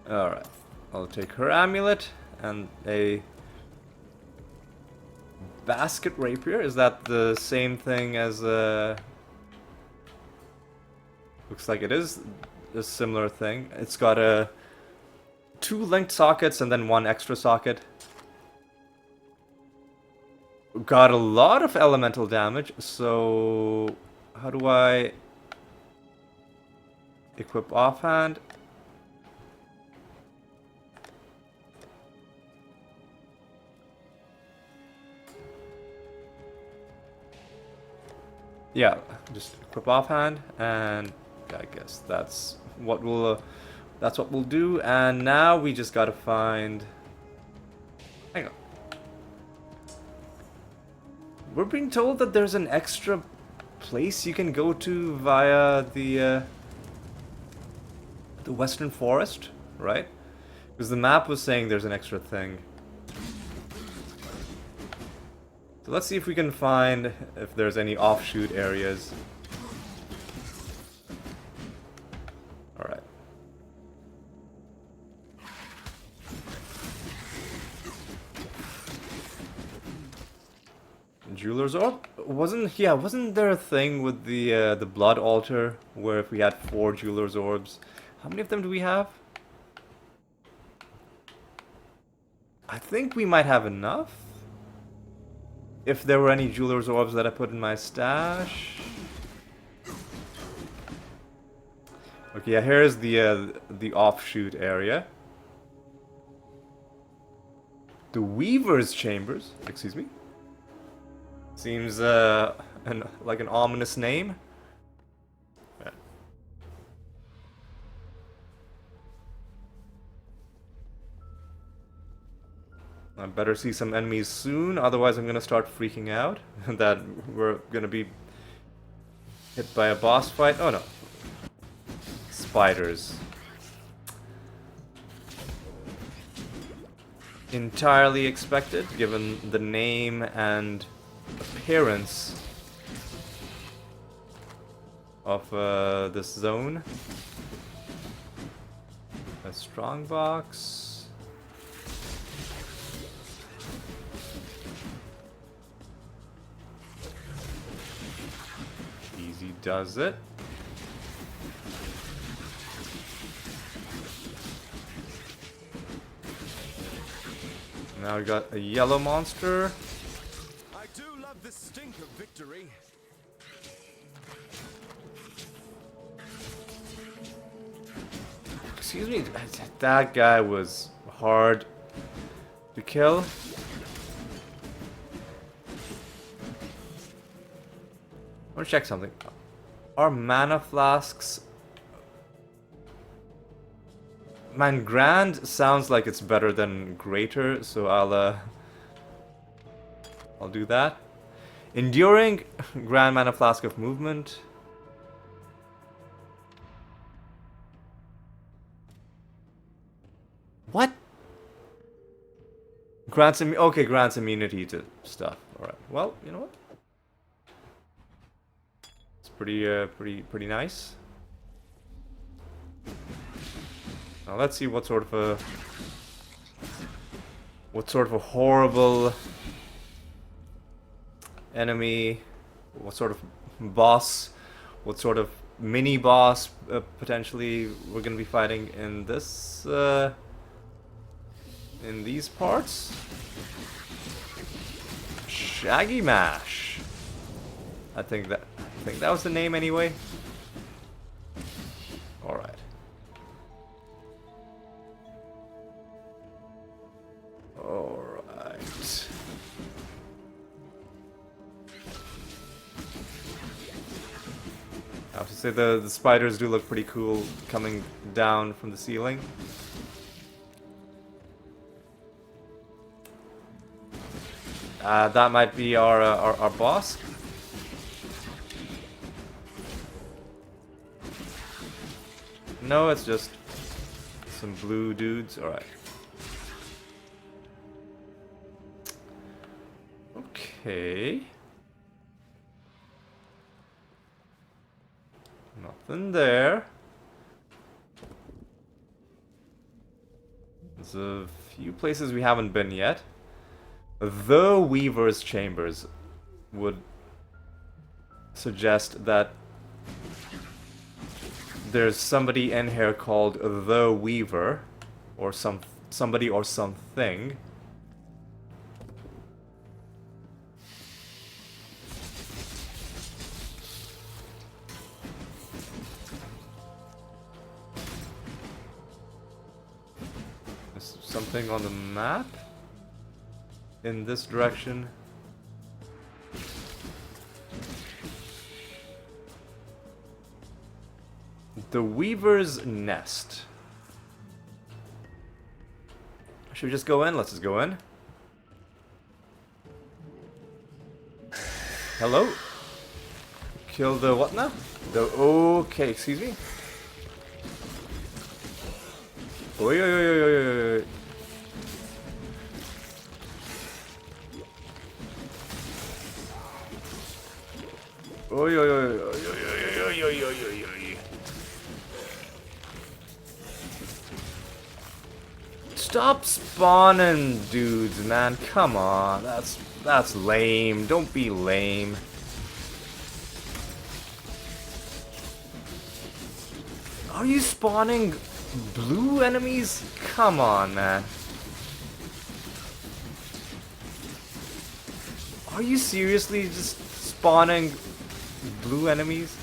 Alright. I'll take her amulet and a basket rapier. Is that the same thing as looks like it is a similar thing. It's got a 2 linked sockets and then 1 extra socket. Got a lot of elemental damage, so how do I equip offhand? Yeah, just equip offhand, and I guess that's what we'll do. And now we just gotta find. Hang on. We're being told that there's an extra place you can go to via the Western Forest, right? Because the map was saying there's an extra thing. So let's see if we can find if there's any offshoot areas. Alright. Jeweler's Orb? Wasn't there a thing with the blood altar where if we had 4 Jeweler's Orbs? How many of them do we have? I think we might have enough. If there were any Jeweler's Orbs that I put in my stash. Okay, yeah, here's the offshoot area. The Weaver's Chambers, excuse me. Seems like an ominous name. Yeah. I better see some enemies soon, otherwise I'm gonna start freaking out that we're gonna be hit by a boss fight. Oh no. Spiders. Entirely expected, given the name and appearance of this zone. A strong box. Easy does it. Now we got a yellow monster. I do love the stink of victory. Excuse me, that guy was hard to kill. I want to check something. Are mana flasks... Man, Grand sounds like it's better than Greater, so I'll do that. Enduring Grand Mana Flask of Movement. What? Grants grants immunity to stuff. Alright. Well, you know what? It's pretty nice. Now let's see what sort of a horrible enemy, what sort of boss, what sort of mini boss potentially we're gonna be fighting in this in these parts. Shaggy Mash. I think that was the name anyway. All right. All right. I have to say the spiders do look pretty cool coming down from the ceiling. That might be our boss. No, it's just some blue dudes. All right. Okay. Nothing there. There's a few places we haven't been yet. The Weaver's Chambers would suggest that there's somebody in here called the Weaver, or somebody or something. There's something on the map in this direction. The Weaver's Nest. Should we just go in? Let's just go in. Hello? Kill the what now? The okay, excuse me. Oi, oi, oi, oi, oi, oi. Oi, oi, oi, oi, oi, oi, oi, oi, oi, oi. Stop spawning dudes, man. Come on. That's lame. Don't be lame. Are you spawning blue enemies? Come on, man. Are you seriously just spawning blue enemies?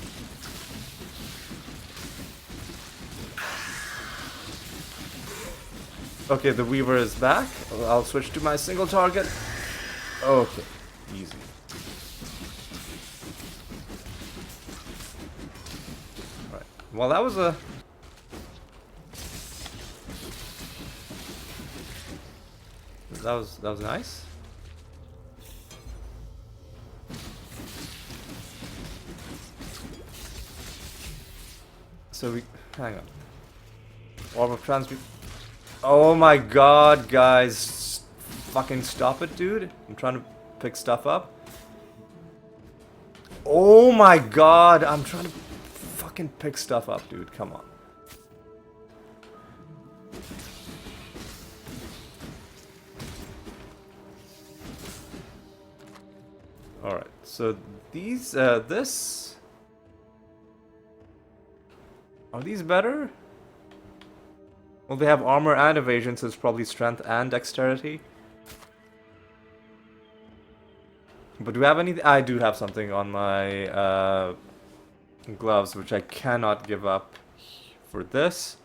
Okay, the Weaver is back. I'll switch to my single target. Okay, easy. Alright, well that was a... that was nice. So we hang on. Orb of transmute. Oh my god, guys. Fucking stop it, dude. I'm trying to pick stuff up. Oh my god, I'm trying to fucking pick stuff up, dude. Come on. Alright, so these, this... Are these better? Well, they have armor and evasion, so it's probably strength and dexterity. But do we have anything? I do have something on my gloves, which I cannot give up for this.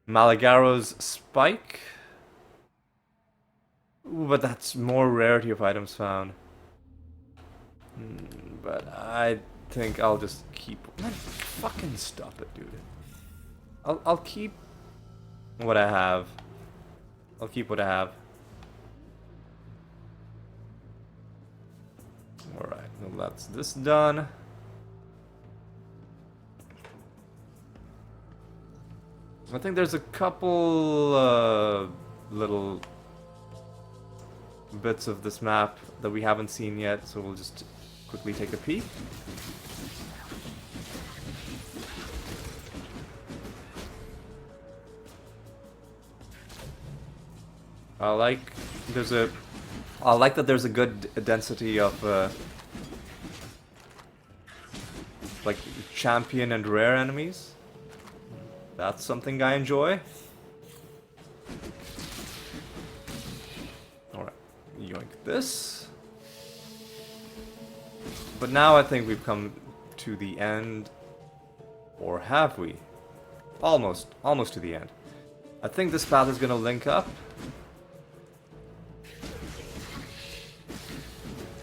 Malagaro's Spike. Ooh, but that's more rarity of items found. But I think I'll just keep... Man, fucking stop it, dude. I'll keep what I have. I'll keep what I have. Alright, well that's this done. I think there's a couple little bits of this map that we haven't seen yet, so we'll just quickly take a peek. I like that there's a good density of like champion and rare enemies. That's something I enjoy. Alright, yoink this. But now I think we've come to the end. Or have we? Almost to the end. I think this path is gonna link up.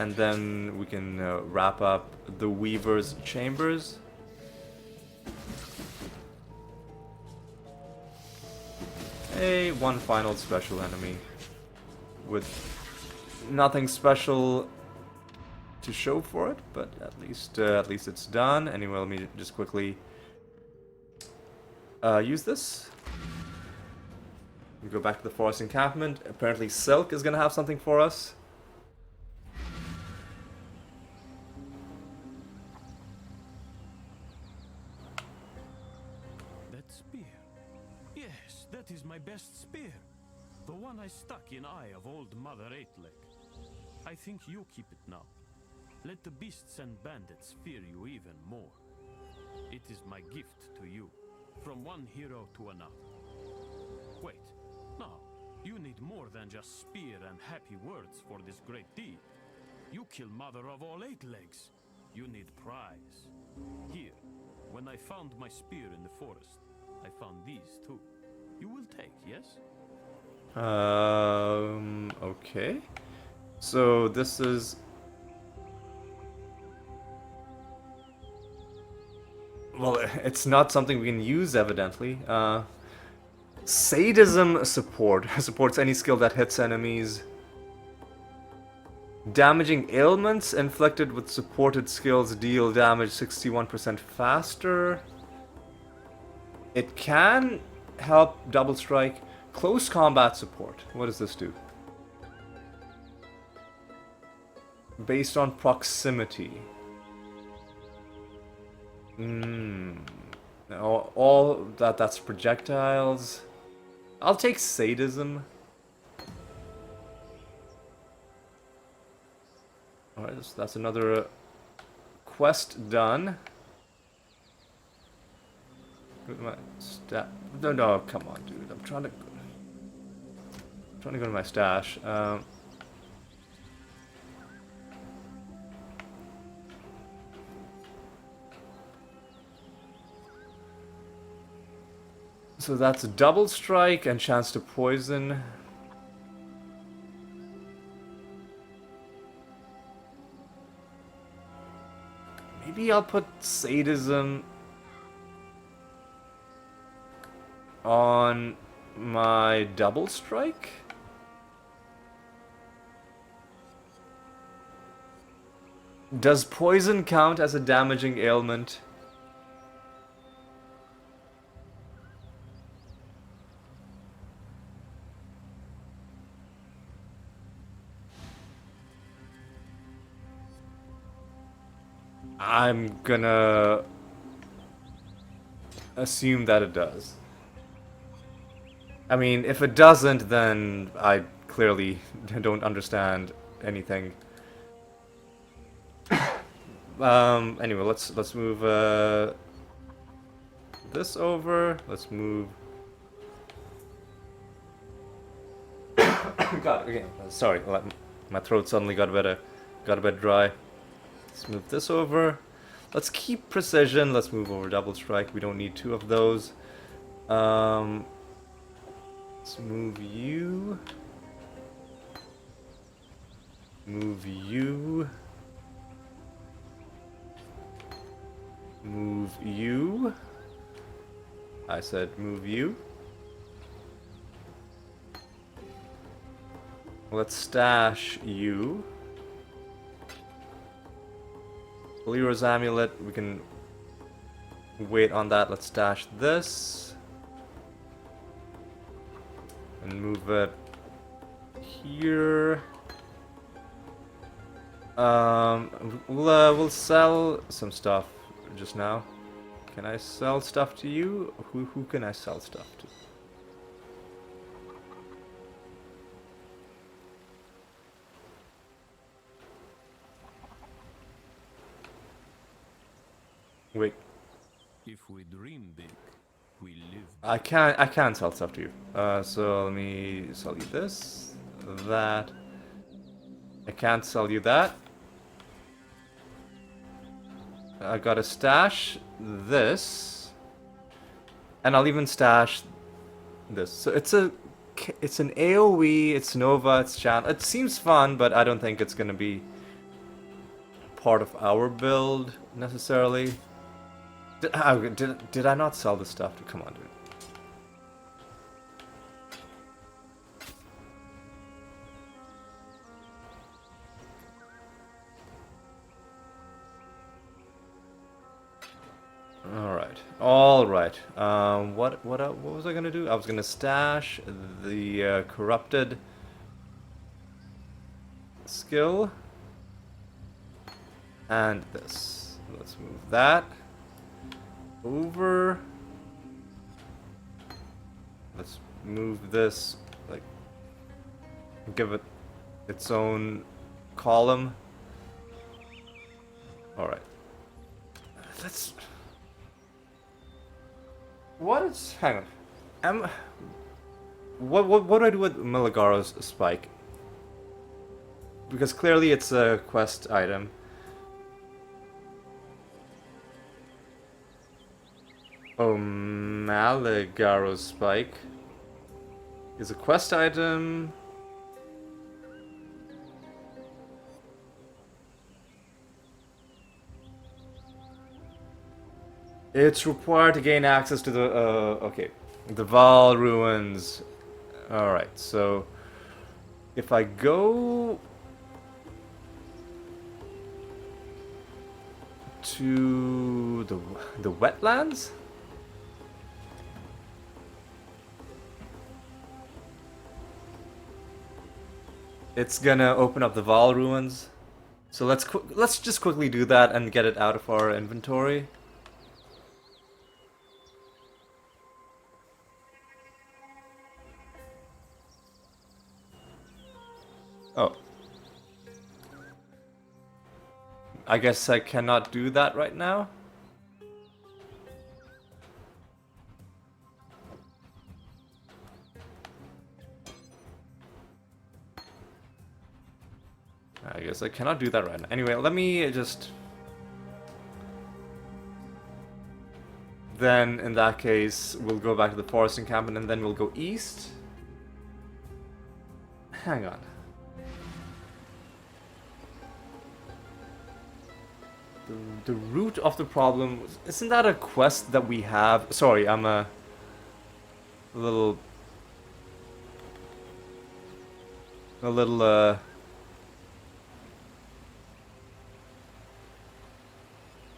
And then we can wrap up the Weaver's Chambers. One final special enemy with nothing special to show for it, but at least it's done. Anyway, let me just quickly use this. We go back to the forest encampment. Apparently Silk is gonna have something for us. That spear. Yes, that is my best spear. The one I stuck in eye of old Mother Eightleg. I think you keep it now. Let the beasts and bandits fear you even more. It is my gift to you, from one hero to another. Wait, no, you need more than just spear and happy words for this great deed. You kill Mother of all Eightlegs. You need prize. Here, when I found my spear in the forest, I found these too. You will take, yes? Okay. So this is... Well, it's not something we can use, evidently. Sadism support. Supports any skill that hits enemies. Damaging ailments inflicted with supported skills deal damage 61% faster. It can help double strike. Close combat support. What does this do? Based on proximity. All that's projectiles. I'll take sadism. Alright, so that's another quest done. My stat. No, come on, dude. I'm trying to go to my stash. So that's a double strike and chance to poison. Maybe I'll put sadism on my double strike? Does poison count as a damaging ailment? I'm gonna assume that it does. I mean, if it doesn't, then I clearly don't understand anything. Anyway, let's move this over. Let's move. God, again. Sorry, my throat suddenly got a bit dry. Let's move this over. Let's keep precision. Let's move over double strike. We don't need two of those. Let's move you. Move you. Move you. I said move you. Let's stash you. Lero's amulet, we can wait on that. Let's stash this. And move it here. We'll sell some stuff just now. Can I sell stuff to you? Who can I sell stuff to? Wait. If we dream big, we live big. I can't sell stuff to you. So let me sell you this, that. I can't sell you that. I gotta stash this, and I'll even stash this. So it's an AOE. It's Nova. It's channel. It seems fun, but I don't think it's gonna be part of our build necessarily. Did I not sell this stuff? Come on, dude. All right. What was I gonna do? I was gonna stash the corrupted skill and this. Let's move that over. Let's move this, like, give it its own column. All right. Let's. What is? Hang on. What do I do with Milagaro's spike? Because clearly it's a quest item. Oh, Malagaro's spike is a quest item. It's required to gain access to the, okay. The Val Ruins. Alright, so if I go to the wetlands? It's gonna open up the Val Ruins. So let's just quickly do that and get it out of our inventory. Oh. I guess I cannot do that right now. I guess I cannot do that right now. Anyway, let me just... Then, in that case, we'll go back to the forest encampment and then we'll go east. Hang on. The root of the problem... Isn't that a quest that we have? Sorry, I'm a little...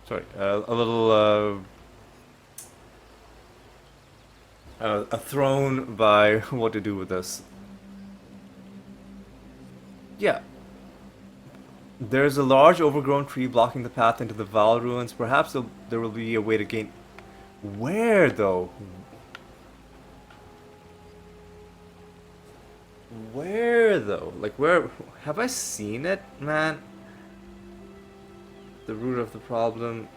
sorry, a little thrown by what to do with this. Yeah. There's a large overgrown tree blocking the path into the Val ruins. Perhaps there will be a way to gain... Where, though? Where, though? Like, where... Have I seen it, man? The root of the problem...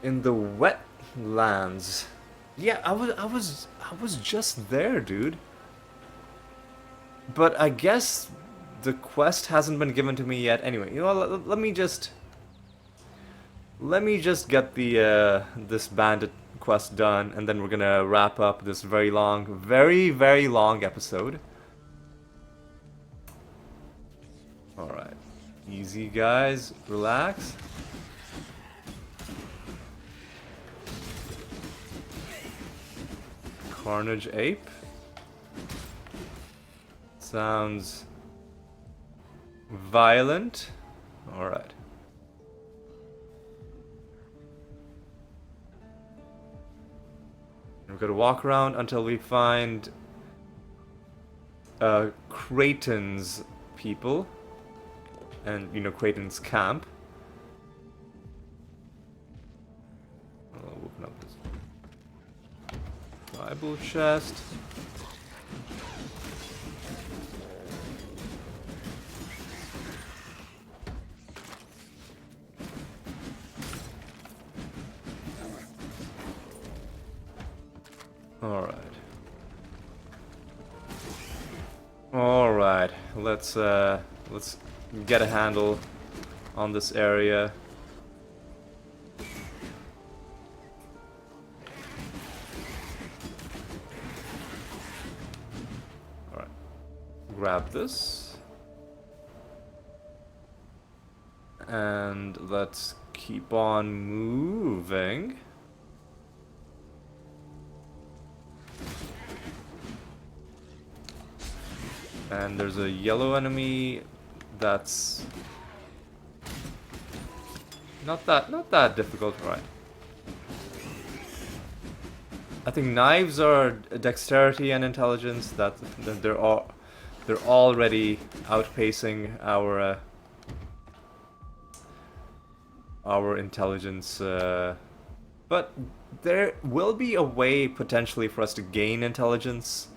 In the wetlands. Yeah, I was just there, dude. But I guess the quest hasn't been given to me yet. Anyway, you know, let me just get the this bandit quest done, and then we're gonna wrap up this very long, very long episode. All right, easy, guys, relax. Carnage Ape. Sounds violent. Alright. We're gonna walk around until we find Creighton's people. And, you know, Creighton's camp. I'll open up this Bible chest. All right. Let's get a handle on this area. Grab this, and let's keep on moving. And there's a yellow enemy that's not that difficult, right? I think knives are dexterity and intelligence. That they're already outpacing our intelligence, but there will be a way potentially for us to gain intelligence.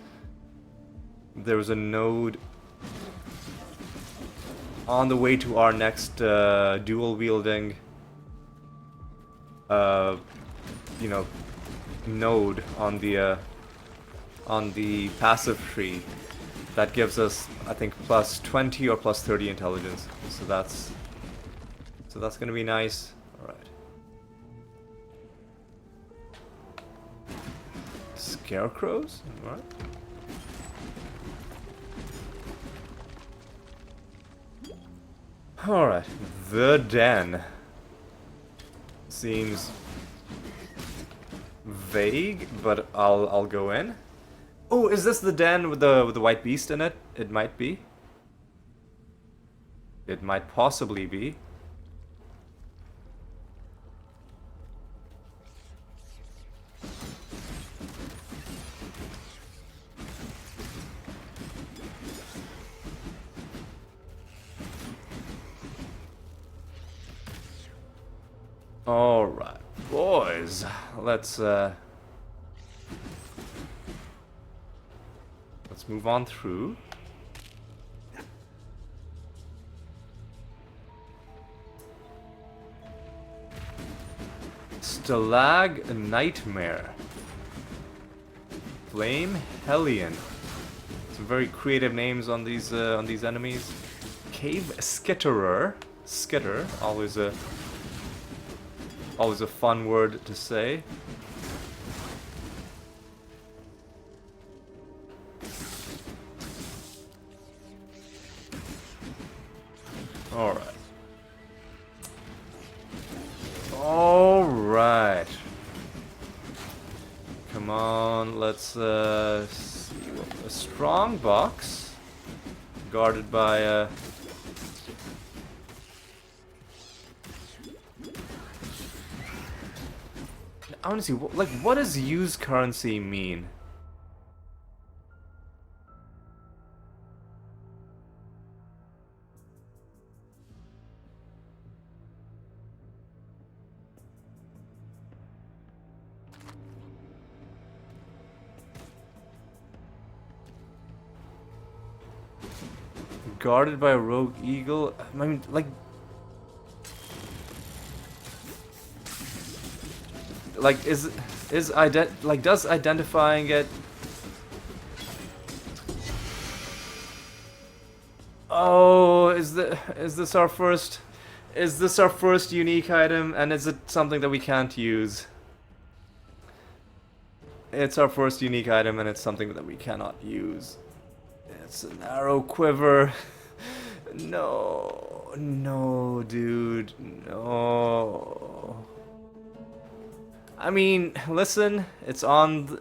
There was a node on the way to our next dual wielding, you know, node on the passive tree that gives us, I think, plus 20 or plus 30 intelligence. So that's gonna be nice. All right. Scarecrows. All right. Alright, the den seems vague, but I'll go in. Oh, is this the den with the white beast in it? It might be. It might possibly be. Alright, boys, let's move on through. Stalag Nightmare. Flame Hellion. Some very creative names on these enemies. Cave Skitterer. Skitter, always a fun word to say. Alright. Alright. Come on, let's let's see. A strong box guarded by I want to see, like, what does use currency mean? Guarded by a rogue eagle. I mean, like, does identifying it? Oh, is this our first? Is this our first unique item? And is it something that we can't use? It's our first unique item, and it's something that we cannot use. It's an arrow quiver. No, no, dude, no. I mean, listen, it's on the...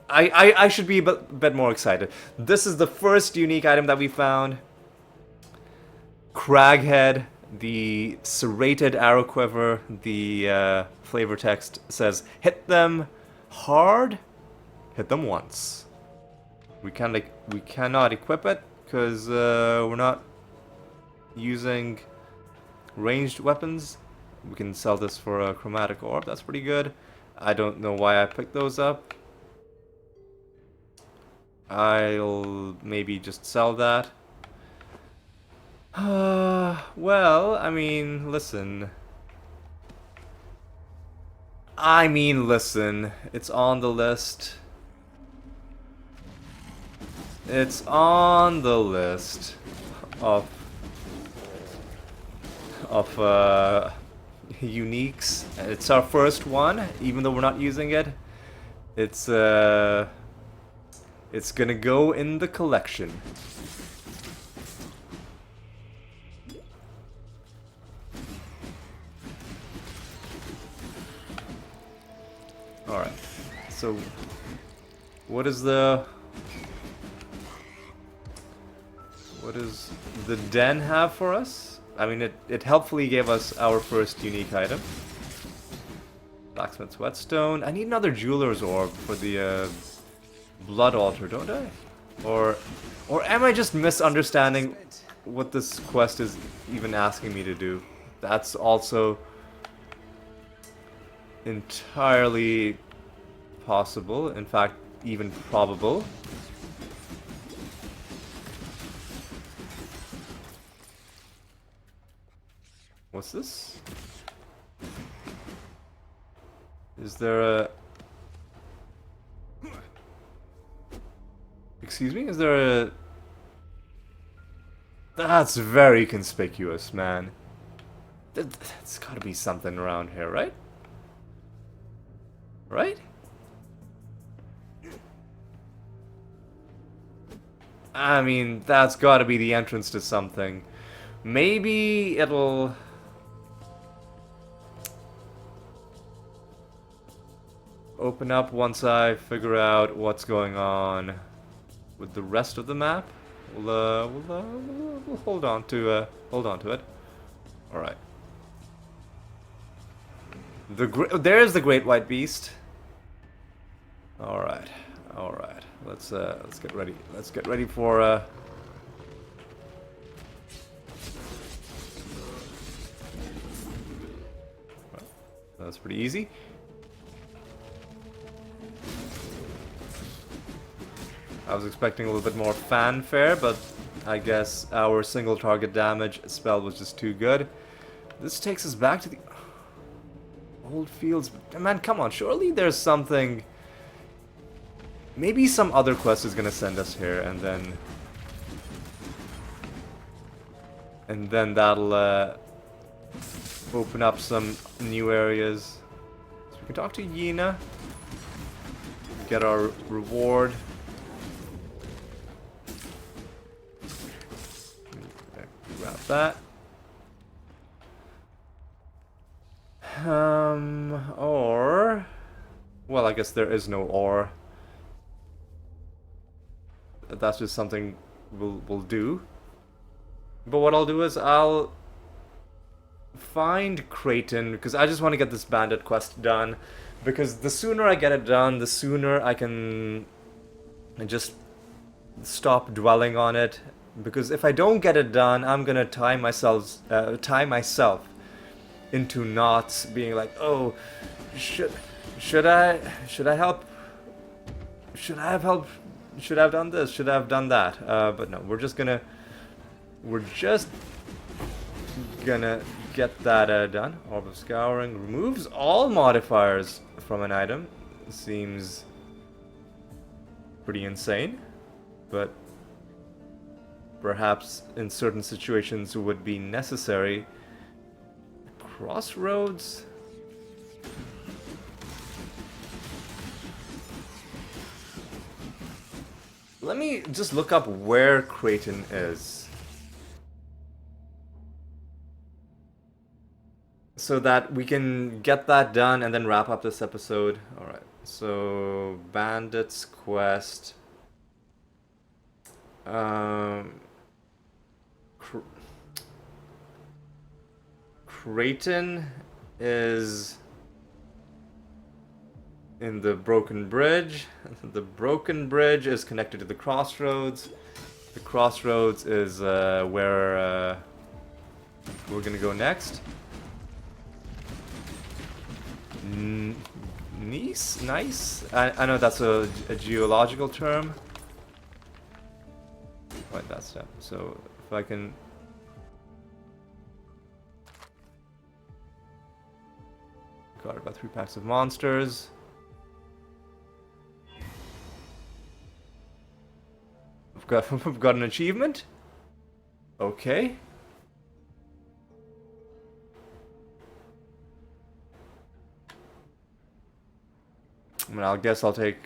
I should be a bit more excited. This is the first unique item that we found. Craghead, the serrated arrow quiver. The flavor text says, hit them hard, hit them once. We cannot equip it because we're not using ranged weapons. We can sell this for a chromatic orb. That's pretty good. I don't know why I picked those up. I'll maybe just sell that. Well, I mean, listen. It's on the list. It's on the list of uniques. It's our first one, even though we're not using it. It's gonna go in the collection. All right. So, what does the den have for us? I mean, it helpfully gave us our first unique item. Blacksmith's whetstone. I need another jeweler's orb for the blood altar, don't I? Or am I just misunderstanding what this quest is even asking me to do? That's also entirely possible. In fact, even probable. What's this? Is there a... Excuse me? Is there a... That's very conspicuous, man. That's gotta be something around here, right? Right? I mean, that's gotta be the entrance to something. Maybe it'll... open up once I figure out what's going on with the rest of the map. We'll hold on to it. All right. There's the great white beast. All right. Let's get ready. Let's get ready for That's pretty easy. I was expecting a little bit more fanfare, but I guess our single target damage spell was just too good. This takes us back to the old fields. Man, come on, surely there's something... Maybe some other quest is gonna send us here, and then that'll open up some new areas. So we can talk to Yena, get our reward. Grab that. Or Well, I guess there is no ore. That's just something we'll do. But what I'll do is I'll find Creighton, because I just want to get this bandit quest done. Because the sooner I get it done, the sooner I can just stop dwelling on it. Because if I don't get it done, I'm gonna tie myself into knots, being like, oh, should I help? Should I have helped? Should I have done this? Should I have done that? But no, we're just gonna get that done. Orb of Scouring removes all modifiers from an item. Seems pretty insane, but perhaps in certain situations would be necessary. Crossroads? Let me just look up where Creighton is, so that we can get that done and then wrap up this episode. Alright, so Bandit's Quest. Creighton is in the Broken Bridge. The Broken Bridge is connected to the Crossroads. The Crossroads is where we're gonna go next. Nice? I know that's a geological term. Right, that's that. So if I can... Got about 3 packs of monsters. We've got an achievement. Okay. I mean, I guess I'll take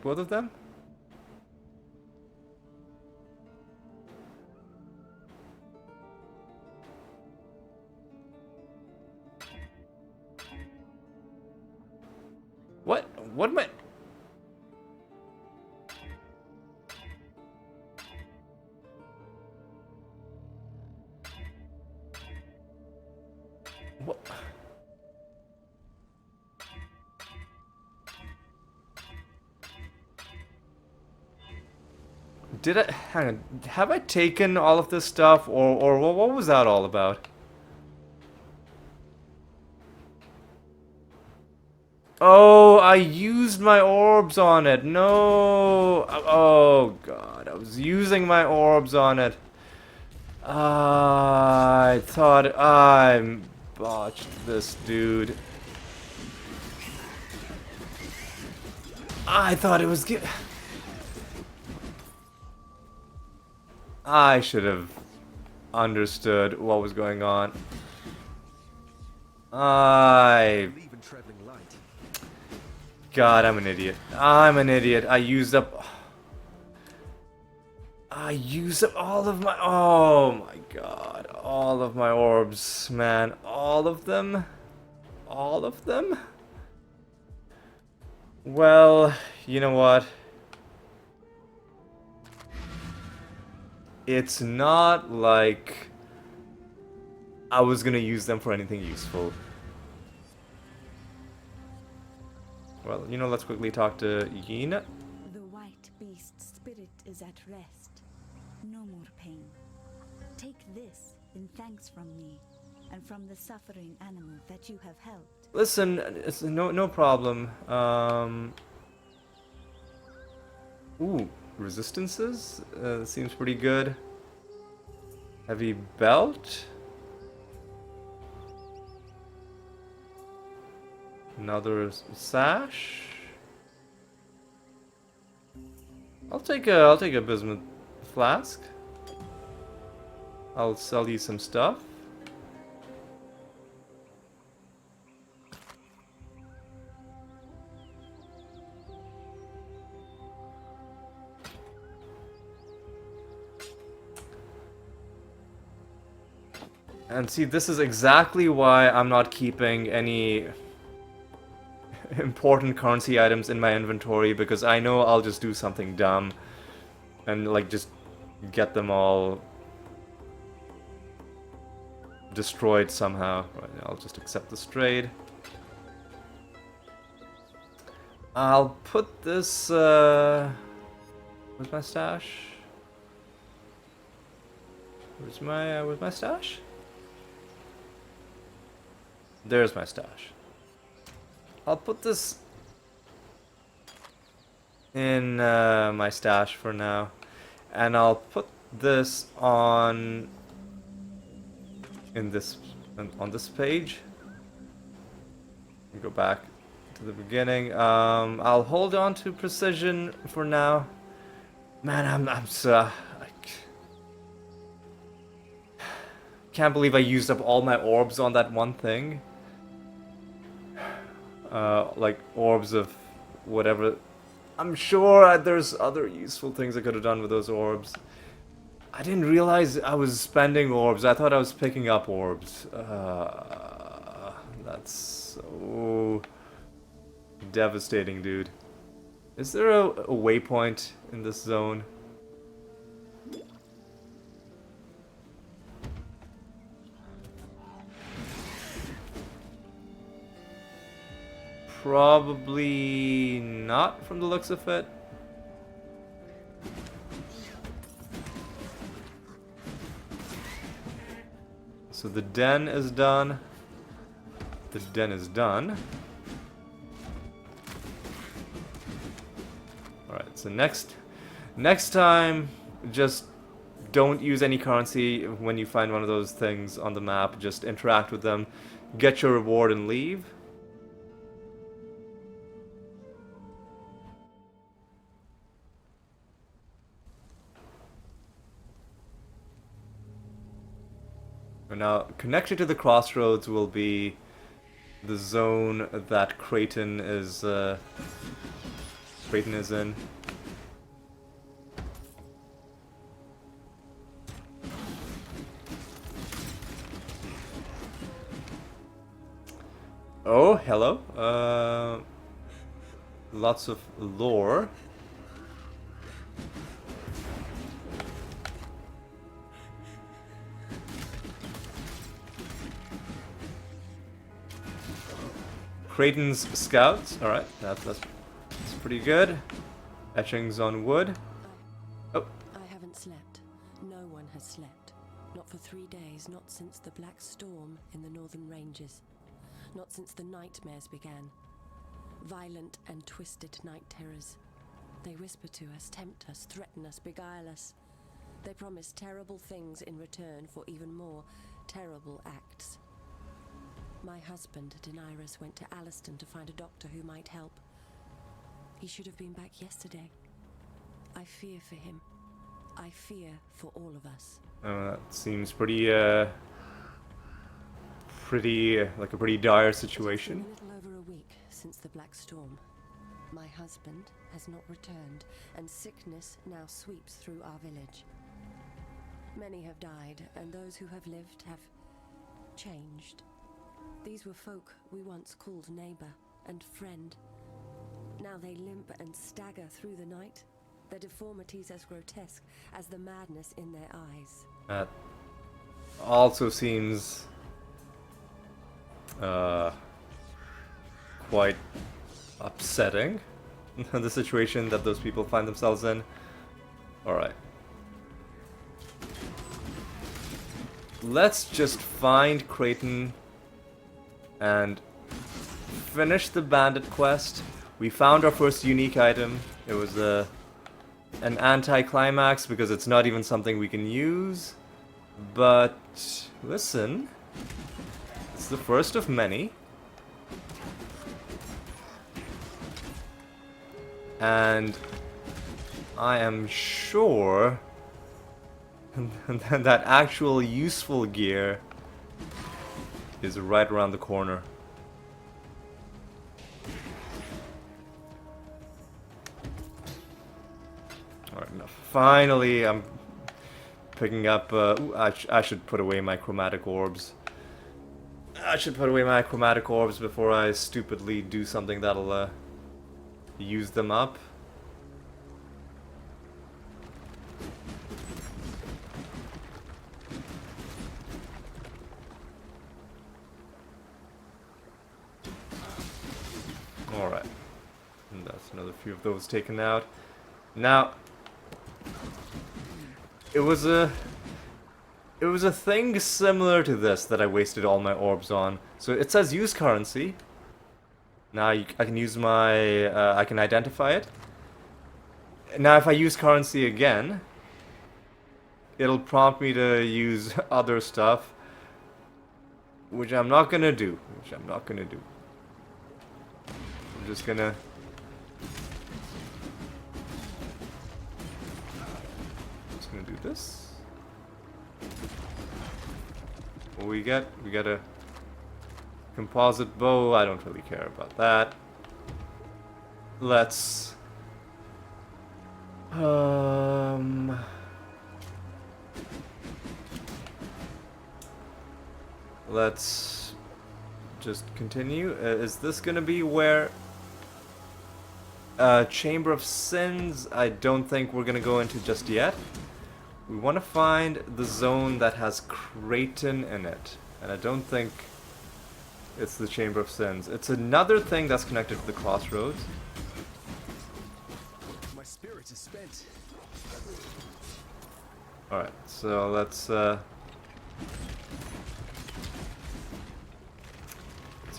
both of them. What am I... What? Did I... Hang on. Have I taken all of this stuff, or what was that all about? Oh, I used my orbs on it. No. Oh, God. I was using my orbs on it. I thought I botched this, dude. I thought it was... I should have understood what was going on. God, I'm an idiot. I'm an idiot. I used up all of my... Oh my God. All of my orbs, man. All of them? All of them? Well, you know what? It's not like I was gonna use them for anything useful. Well, you know, let's quickly talk to Yina. The white beast's spirit is at rest. No more pain. Take this in thanks from me and from the suffering animal that you have helped. Listen, it's no problem. Ooh, resistances? Seems pretty good. Heavy belt? Another sash? I'll take a bismuth flask. I'll sell you some stuff. And see, this is exactly why I'm not keeping any important currency items in my inventory because I know I'll just do something dumb and like just get them all destroyed somehow. Right, I'll just accept this trade. I'll put this, where's my stash? Where's my stash? There's my stash. I'll put this in my stash for now, and I'll put this on on this page. Go back to the beginning. I'll hold on to precision for now. Man, I'm so can't believe I used up all my orbs on that one thing. Like orbs of whatever. I'm sure there's other useful things I could have done with those orbs. I didn't realize I was spending orbs. I thought I was picking up orbs. That's so devastating, dude. Is there a waypoint in this zone? Probably not from the looks of it. So the den is done. The den is done. Alright, so next time, just don't use any currency when you find one of those things on the map. Just interact with them, get your reward and leave. Now, connected to the crossroads will be the zone that Creighton is in. Oh, hello. Lots of lore. Creighton's scouts. Alright, that's pretty good. Etchings on wood. Oh. I haven't slept. No one has slept. Not for 3 days, not since the black storm in the northern ranges. Not since the nightmares began. Violent and twisted night terrors. They whisper to us, tempt us, threaten us, beguile us. They promise terrible things in return for even more terrible acts. My husband, Daenerys, went to Alliston to find a doctor who might help. He should have been back yesterday. I fear for him. I fear for all of us. That seems pretty like a pretty dire situation. It's been a little over a week since the Black Storm. My husband has not returned, and sickness now sweeps through our village. Many have died, and those who have lived have changed. These were folk we once called neighbor and friend. Now they limp and stagger through the night, their deformities as grotesque as the madness in their eyes. That also seems quite upsetting, the situation that those people find themselves in. Alright. Let's just find Creighton and finish the bandit quest. We found our first unique item. It was an anti-climax because it's not even something we can use. But listen, it's the first of many. And I am sure that actual useful gear is right around the corner. Alright, now finally I'm picking up... ooh, I should put away my chromatic orbs. I should put away my chromatic orbs before I stupidly do something that'll use them up. Alright. And that's another few of those taken out. Now, it was a thing similar to this that I wasted all my orbs on. So it says use currency. Now I can use my, I can identify it. Now if I use currency again, it'll prompt me to use other stuff, which I'm not gonna do. I'm just gonna... do this. What we get? We get a composite bow. I don't really care about that. Let's just continue. Is this gonna be where Chamber of Sins? I don't think we're gonna go into just yet. We want to find the zone that has Creighton in it. And I don't think it's the Chamber of Sins. It's another thing that's connected to the crossroads. My spirit is spent. Alright, so let's see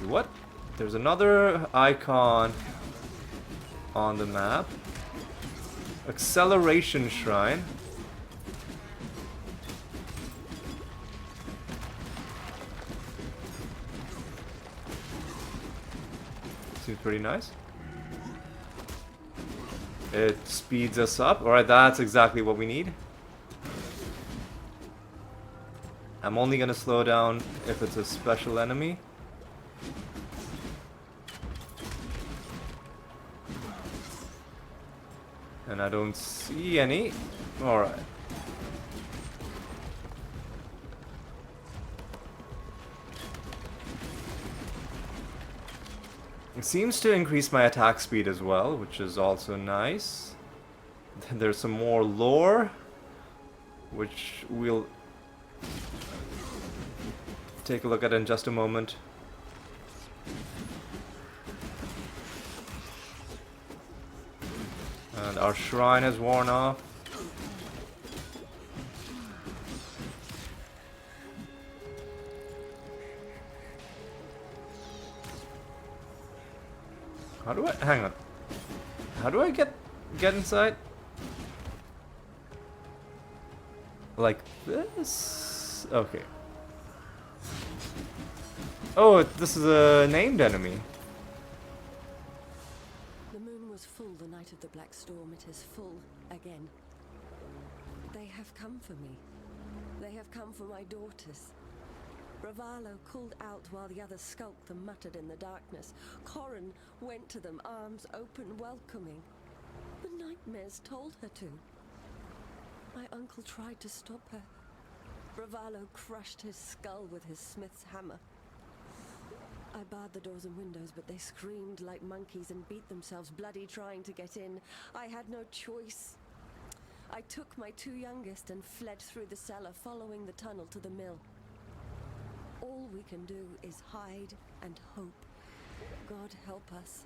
what? There's another icon on the map. Acceleration Shrine. Seems pretty nice. It speeds us up. Alright, that's exactly what we need. I'm only gonna slow down if it's a special enemy. And I don't see any. Alright. It seems to increase my attack speed as well, which is also nice. There's some more lore, which we'll take a look at in just a moment. And our shrine has worn off. How do I... hang on. How do I get inside? Like this? Okay. Oh, this is a named enemy. The moon was full the night of the Black Storm. It is full again. They have come for me. They have come for my daughters. Ravalo called out while the others skulked and muttered in the darkness. Corrin went to them, arms open, welcoming. The nightmares told her to. My uncle tried to stop her. Ravalo crushed his skull with his smith's hammer. I barred the doors and windows, but they screamed like monkeys and beat themselves bloody trying to get in. I had no choice. I took my two youngest and fled through the cellar, following the tunnel to the mill. All we can do is hide and hope. God help us.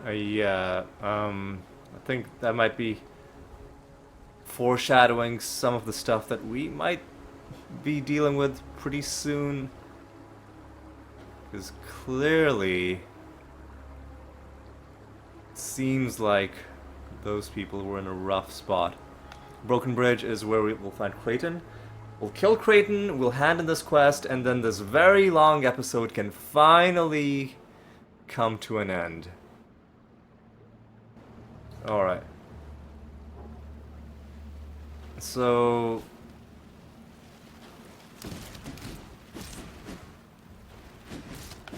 Yeah, I think that might be foreshadowing some of the stuff that we might be dealing with pretty soon. Because clearly, it seems like those people were in a rough spot. Broken Bridge is where we will find Creighton. We'll kill Creighton, we'll hand in this quest, and then this very long episode can finally come to an end. Alright. So...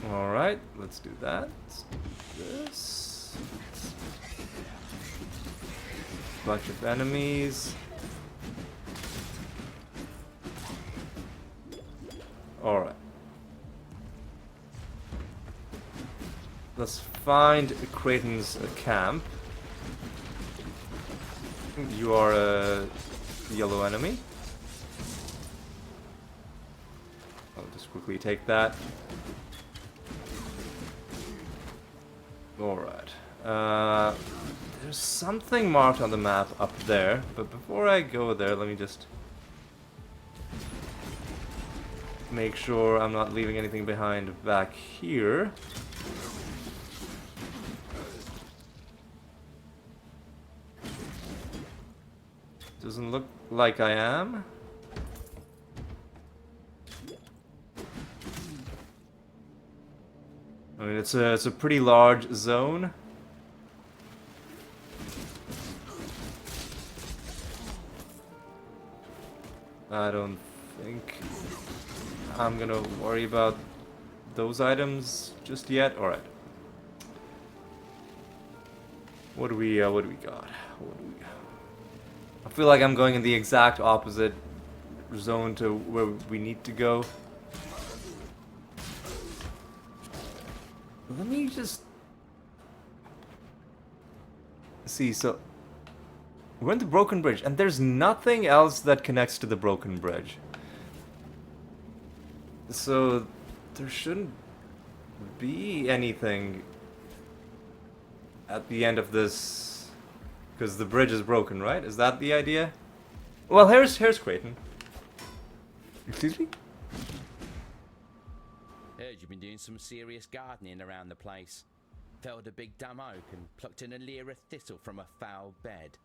Alright, let's do that. Let's do this. Bunch of enemies. Alright. Let's find Kraten's camp. You are a yellow enemy. I'll just quickly take that. Alright. There's something marked on the map up there, but before I go there, let me just make sure I'm not leaving anything behind back here. Doesn't look like I am. I mean, it's a pretty large zone. I don't think I'm gonna worry about those items just yet. All right. What do we got? What do we got? I feel like I'm going in the exact opposite zone to where we need to go. Let me just see. So we're in the broken bridge, and there's nothing else that connects to the broken bridge. So there shouldn't be anything at the end of this, because the bridge is broken, right? Is that the idea? Well, here's Kraten. Excuse me? Heard you've been doing some serious gardening around the place. Felled a big dumb oak and plucked an allure of thistle from a foul bed.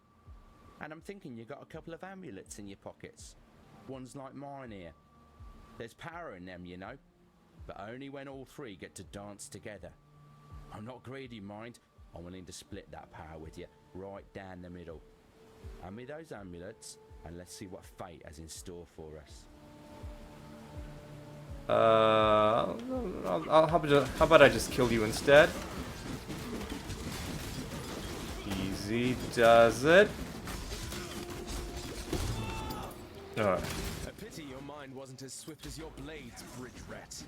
And I'm thinking you got a couple of amulets in your pockets. Ones like mine here. There's power in them, you know, but only when all three get to dance together. I'm not greedy, mind. I'm willing to split that power with you, right down the middle. Hand me those amulets, and let's see what fate has in store for us. How about I just kill you instead? Easy does it. Alright. A pity your mind wasn't as swift as your blades, bridge rat.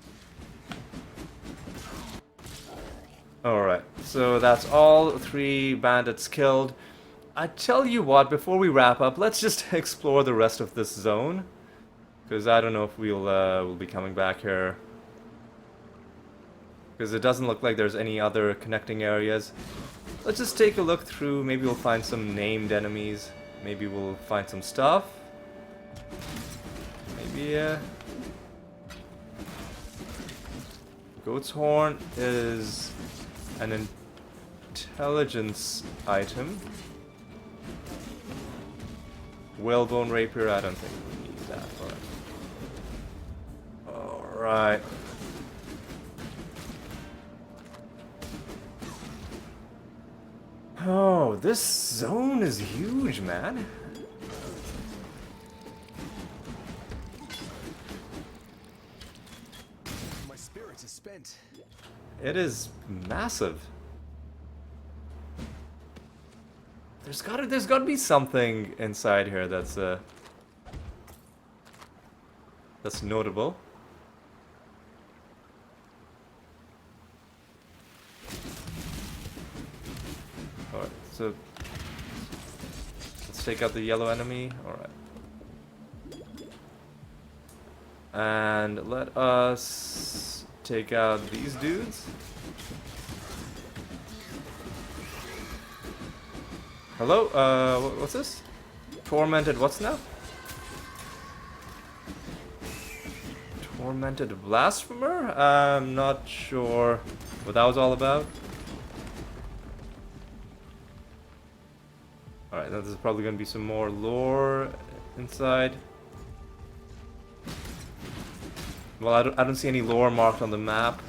Alright, so that's all 3 bandits killed. I tell you what, before we wrap up, let's just explore the rest of this zone. Because I don't know if we'll be coming back here. Because it doesn't look like there's any other connecting areas. Let's just take a look through. Maybe we'll find some named enemies. Maybe we'll find some stuff. Maybe, Goat's Horn is an intelligence item. Whalebone Rapier, I don't think we need that. Alright. Oh, this zone is huge, man. My spirit is spent. It is massive. There's gotta be something inside here that's notable. Alright, so let's take out the yellow enemy. Alright. And let us take out these dudes. Hello? What's this? Tormented what's now? Tormented Blasphemer? I'm not sure what that was all about. Alright, now there's probably gonna be some more lore inside. Well, I don't see any lore marked on the map.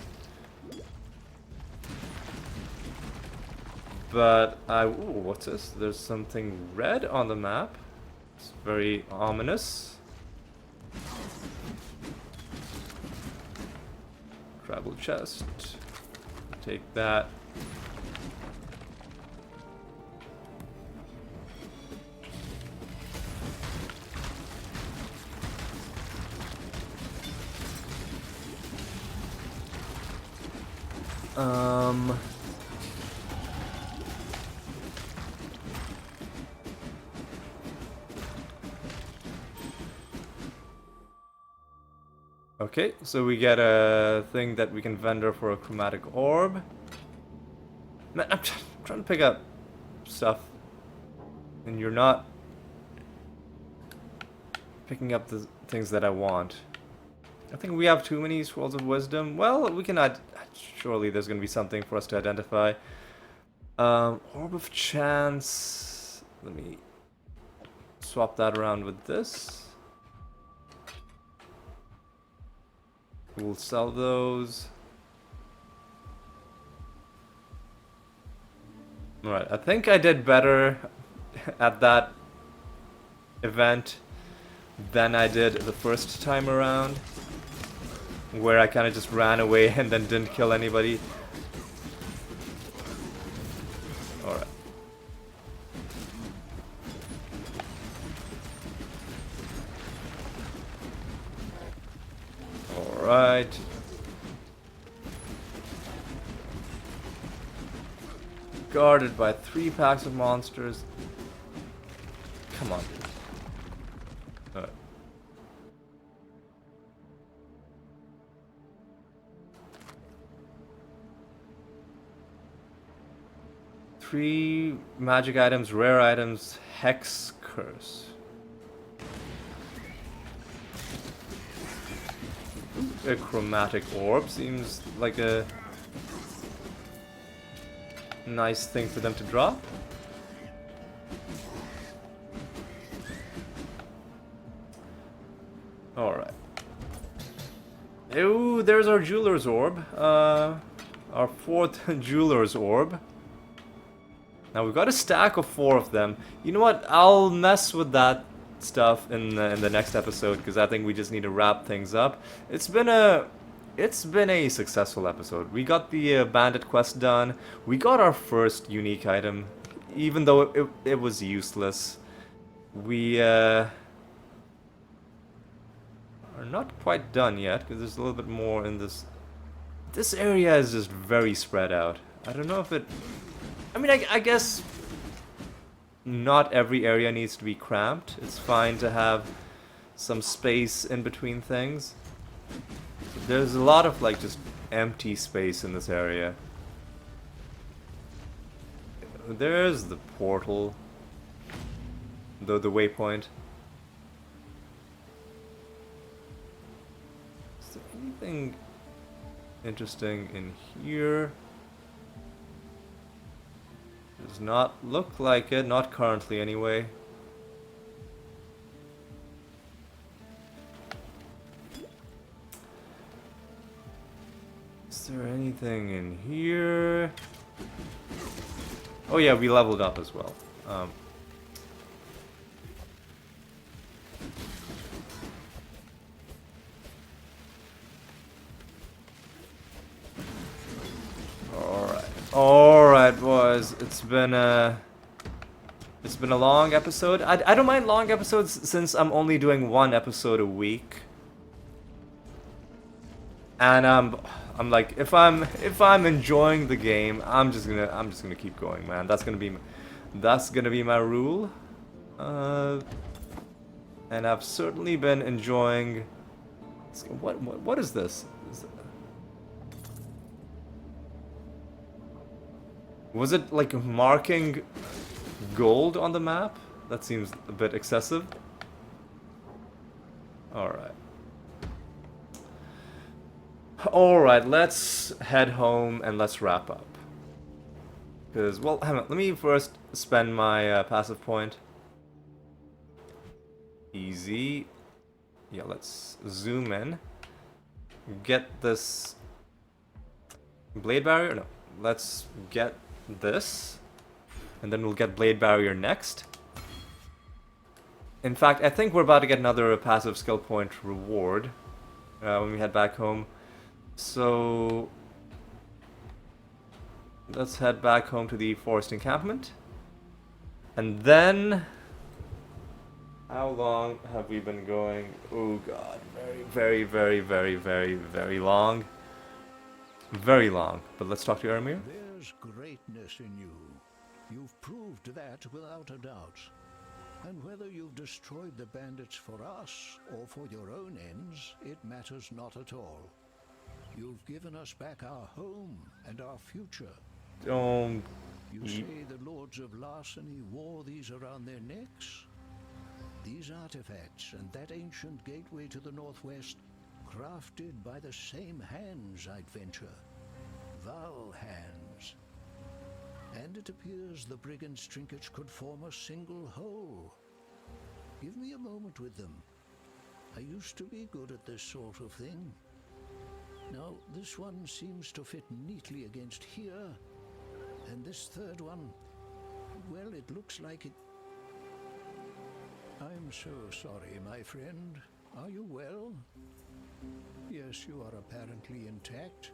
But ooh, what's this? There's something red on the map. It's very ominous. Travel chest. Take that. Um... Okay, so we get a thing that we can vendor for a chromatic orb. Man, I'm trying to pick up stuff, and you're not picking up the things that I want. I think we have too many scrolls of wisdom. Well, we can add. Surely there's going to be something for us to identify. Orb of chance. Let me swap that around with this. We'll sell those. Alright, I think I did better at that event than I did the first time around, where I kind of just ran away and then didn't kill anybody. Alright. Alright. Guarded by 3 packs of monsters. Come on. Alright. Three magic items, rare items, hex curse. A chromatic orb seems like a nice thing for them to drop. Alright. Ooh, there's our jeweler's orb. Our 4th jeweler's orb. Now we've got a stack of 4 of them. You know what? I'll mess with that stuff in the next episode, because I think we just need to wrap things up. It's been a successful episode. We got the bandit quest done. We got our first unique item, even though it was useless. We are not quite done yet, because there's a little bit more in this. This area is just very spread out. I don't know if it... I mean, I guess not every area needs to be cramped. It's fine to have some space in between things. There's a lot of, like, just empty space in this area. There's the portal. The waypoint. Is there anything interesting in here? Does not look like it, not currently anyway. Is there anything in here? Oh yeah, we leveled up as well. Alright, boys. It's been a long episode. I don't mind long episodes since I'm only doing 1 episode a week. And I'm like, if I'm enjoying the game, I'm just gonna keep going, man. That's gonna be my rule. And I've certainly been enjoying. What is this? Was it like marking gold on the map? That seems a bit excessive. Alright. Alright, let's head home and let's wrap up. Because, well, hang on, let me first spend my passive point. Easy. Yeah, let's zoom in. Get this blade barrier? No, let's get this, and then we'll get blade barrier next. In fact, I think we're about to get another passive skill point reward when we head back home. So let's head back home to the forest encampment. And then, how long have we been going? Oh god, very, very, very, very, very, very long. very long. But let's talk to Ermir. There's greatness in you. You've proved that without a doubt. And whether you've destroyed the bandits for us or for your own ends, it matters not at all. You've given us back our home and our future. Don't. You say the lords of larceny wore these around their necks? These artifacts and that ancient gateway to the northwest, crafted by the same hands, I'd venture. Val hands. And it appears the brigands' trinkets could form a single whole. Give me a moment with them. I used to be good at this sort of thing. Now, this one seems to fit neatly against here. And this third one, well, it looks like it... I'm so sorry, my friend. Are you well? Yes, you are apparently intact.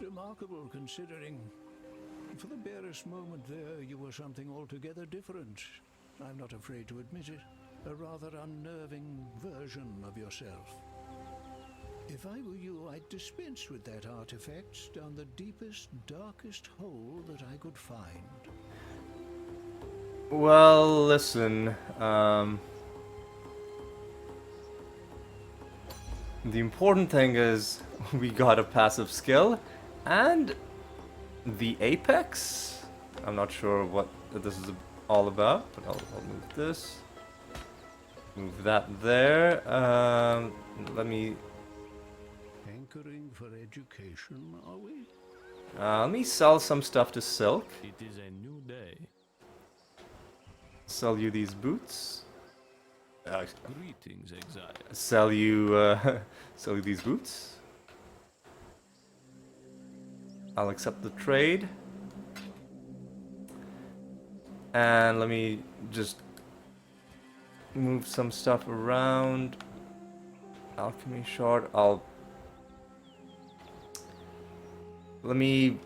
Remarkable, considering... For the barest moment there, you were something altogether different. I'm not afraid to admit it. A rather unnerving version of yourself. If I were you, I'd dispense with that artifact down the deepest, darkest hole that I could find. Well, listen, the important thing is we got a passive skill and the apex. I'm not sure what this is all about, but I'll move this. Move that there. Let me... Hankering for education, are we? Let me sell some stuff to Silk. It is a new day. Sell you these boots. Greetings, exile. Sell you these boots. I'll accept the trade. And let me just move some stuff around. Alchemy shard. Let me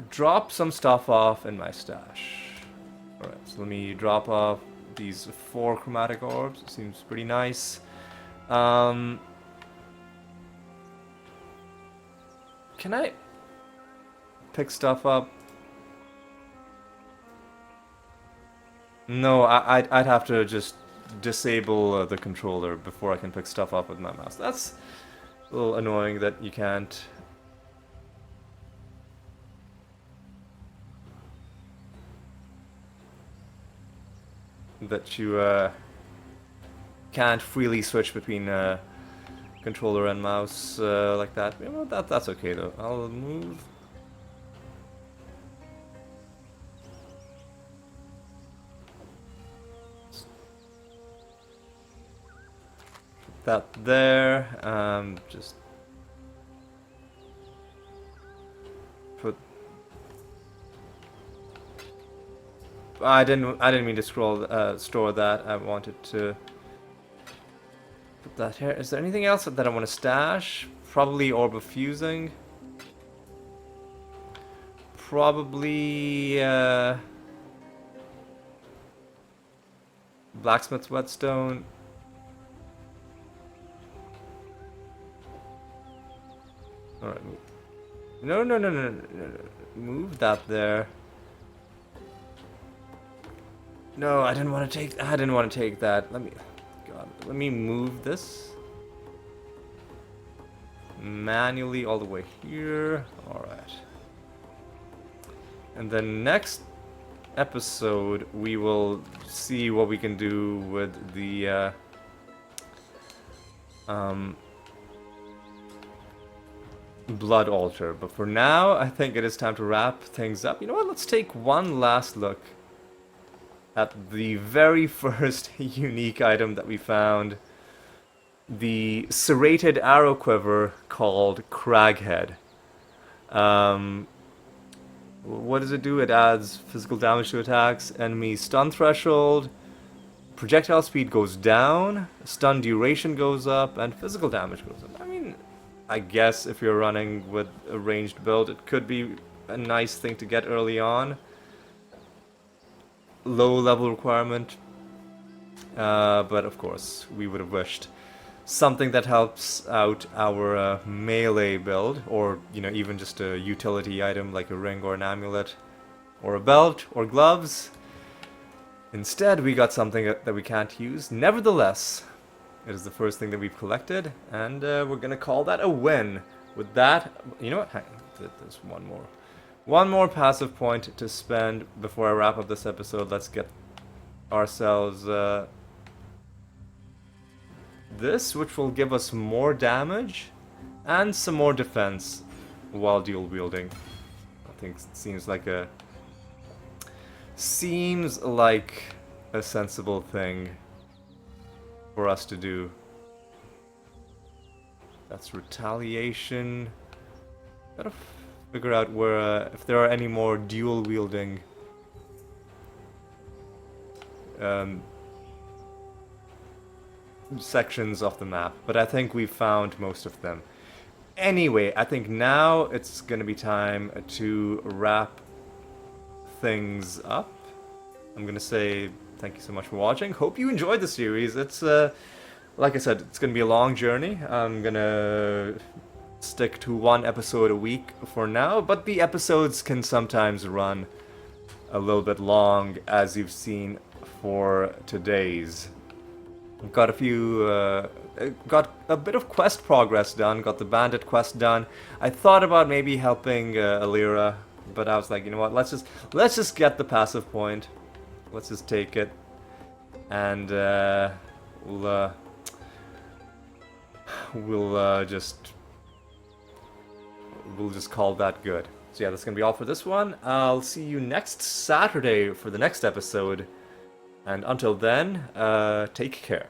drop some stuff off in my stash. Alright, so let me drop off these 4 chromatic orbs. It seems pretty nice. Can I pick stuff up? No, I'd have to just disable the controller before I can pick stuff up with my mouse. That's a little annoying that you can't. That you can't freely switch between controller and mouse like that. You know, that's okay though. I'll move. Put that there. Just put. I didn't mean to store that. I wanted to put that here. Is there anything else that I want to stash? Probably Orb of Fusing. Probably Blacksmith's Whetstone. Alright. No. Move that there. No, I didn't want to take that. Let me move this manually all the way here. All right. And then next episode we will see what we can do with the blood altar. But for now, I think it is time to wrap things up. You know what? Let's take one last look at the very first unique item that we found, the serrated arrow quiver called Craghead. What does it do? It adds physical damage to attacks, enemy stun threshold, projectile speed goes down, stun duration goes up, and physical damage goes up. I mean, I guess if you're running with a ranged build, it could be a nice thing to get early on. Low level requirement, but of course we would have wished something that helps out our melee build, or even just a utility item like a ring or an amulet, or a belt or gloves. Instead, we got something that we can't use. Nevertheless, it is the first thing that we've collected, and we're gonna call that a win. With that, you know what? Hang on. There's one more. One more passive point to spend before I wrap up this episode. Let's get ourselves this, which will give us more damage and some more defense while dual wielding. I think it seems like a sensible thing for us to do. That's retaliation. Gotta figure out where if there are any more dual wielding sections of the map, but I think we've found most of them. Anyway, I think now it's gonna be time to wrap things up. I'm gonna say thank you so much for watching. Hope you enjoyed the series. It's like I said, it's gonna be a long journey. I'm gonna stick to one episode a week for now, but the episodes can sometimes run a little bit long, as you've seen for today's. Got a few, got a bit of quest progress done, got the bandit quest done. I thought about maybe helping Alira, but I was like, you know what, let's just get the passive point. Let's just take it, and we'll just call that good. So yeah, that's gonna be all for this one. I'll see you next Saturday for the next episode. And until then, take care.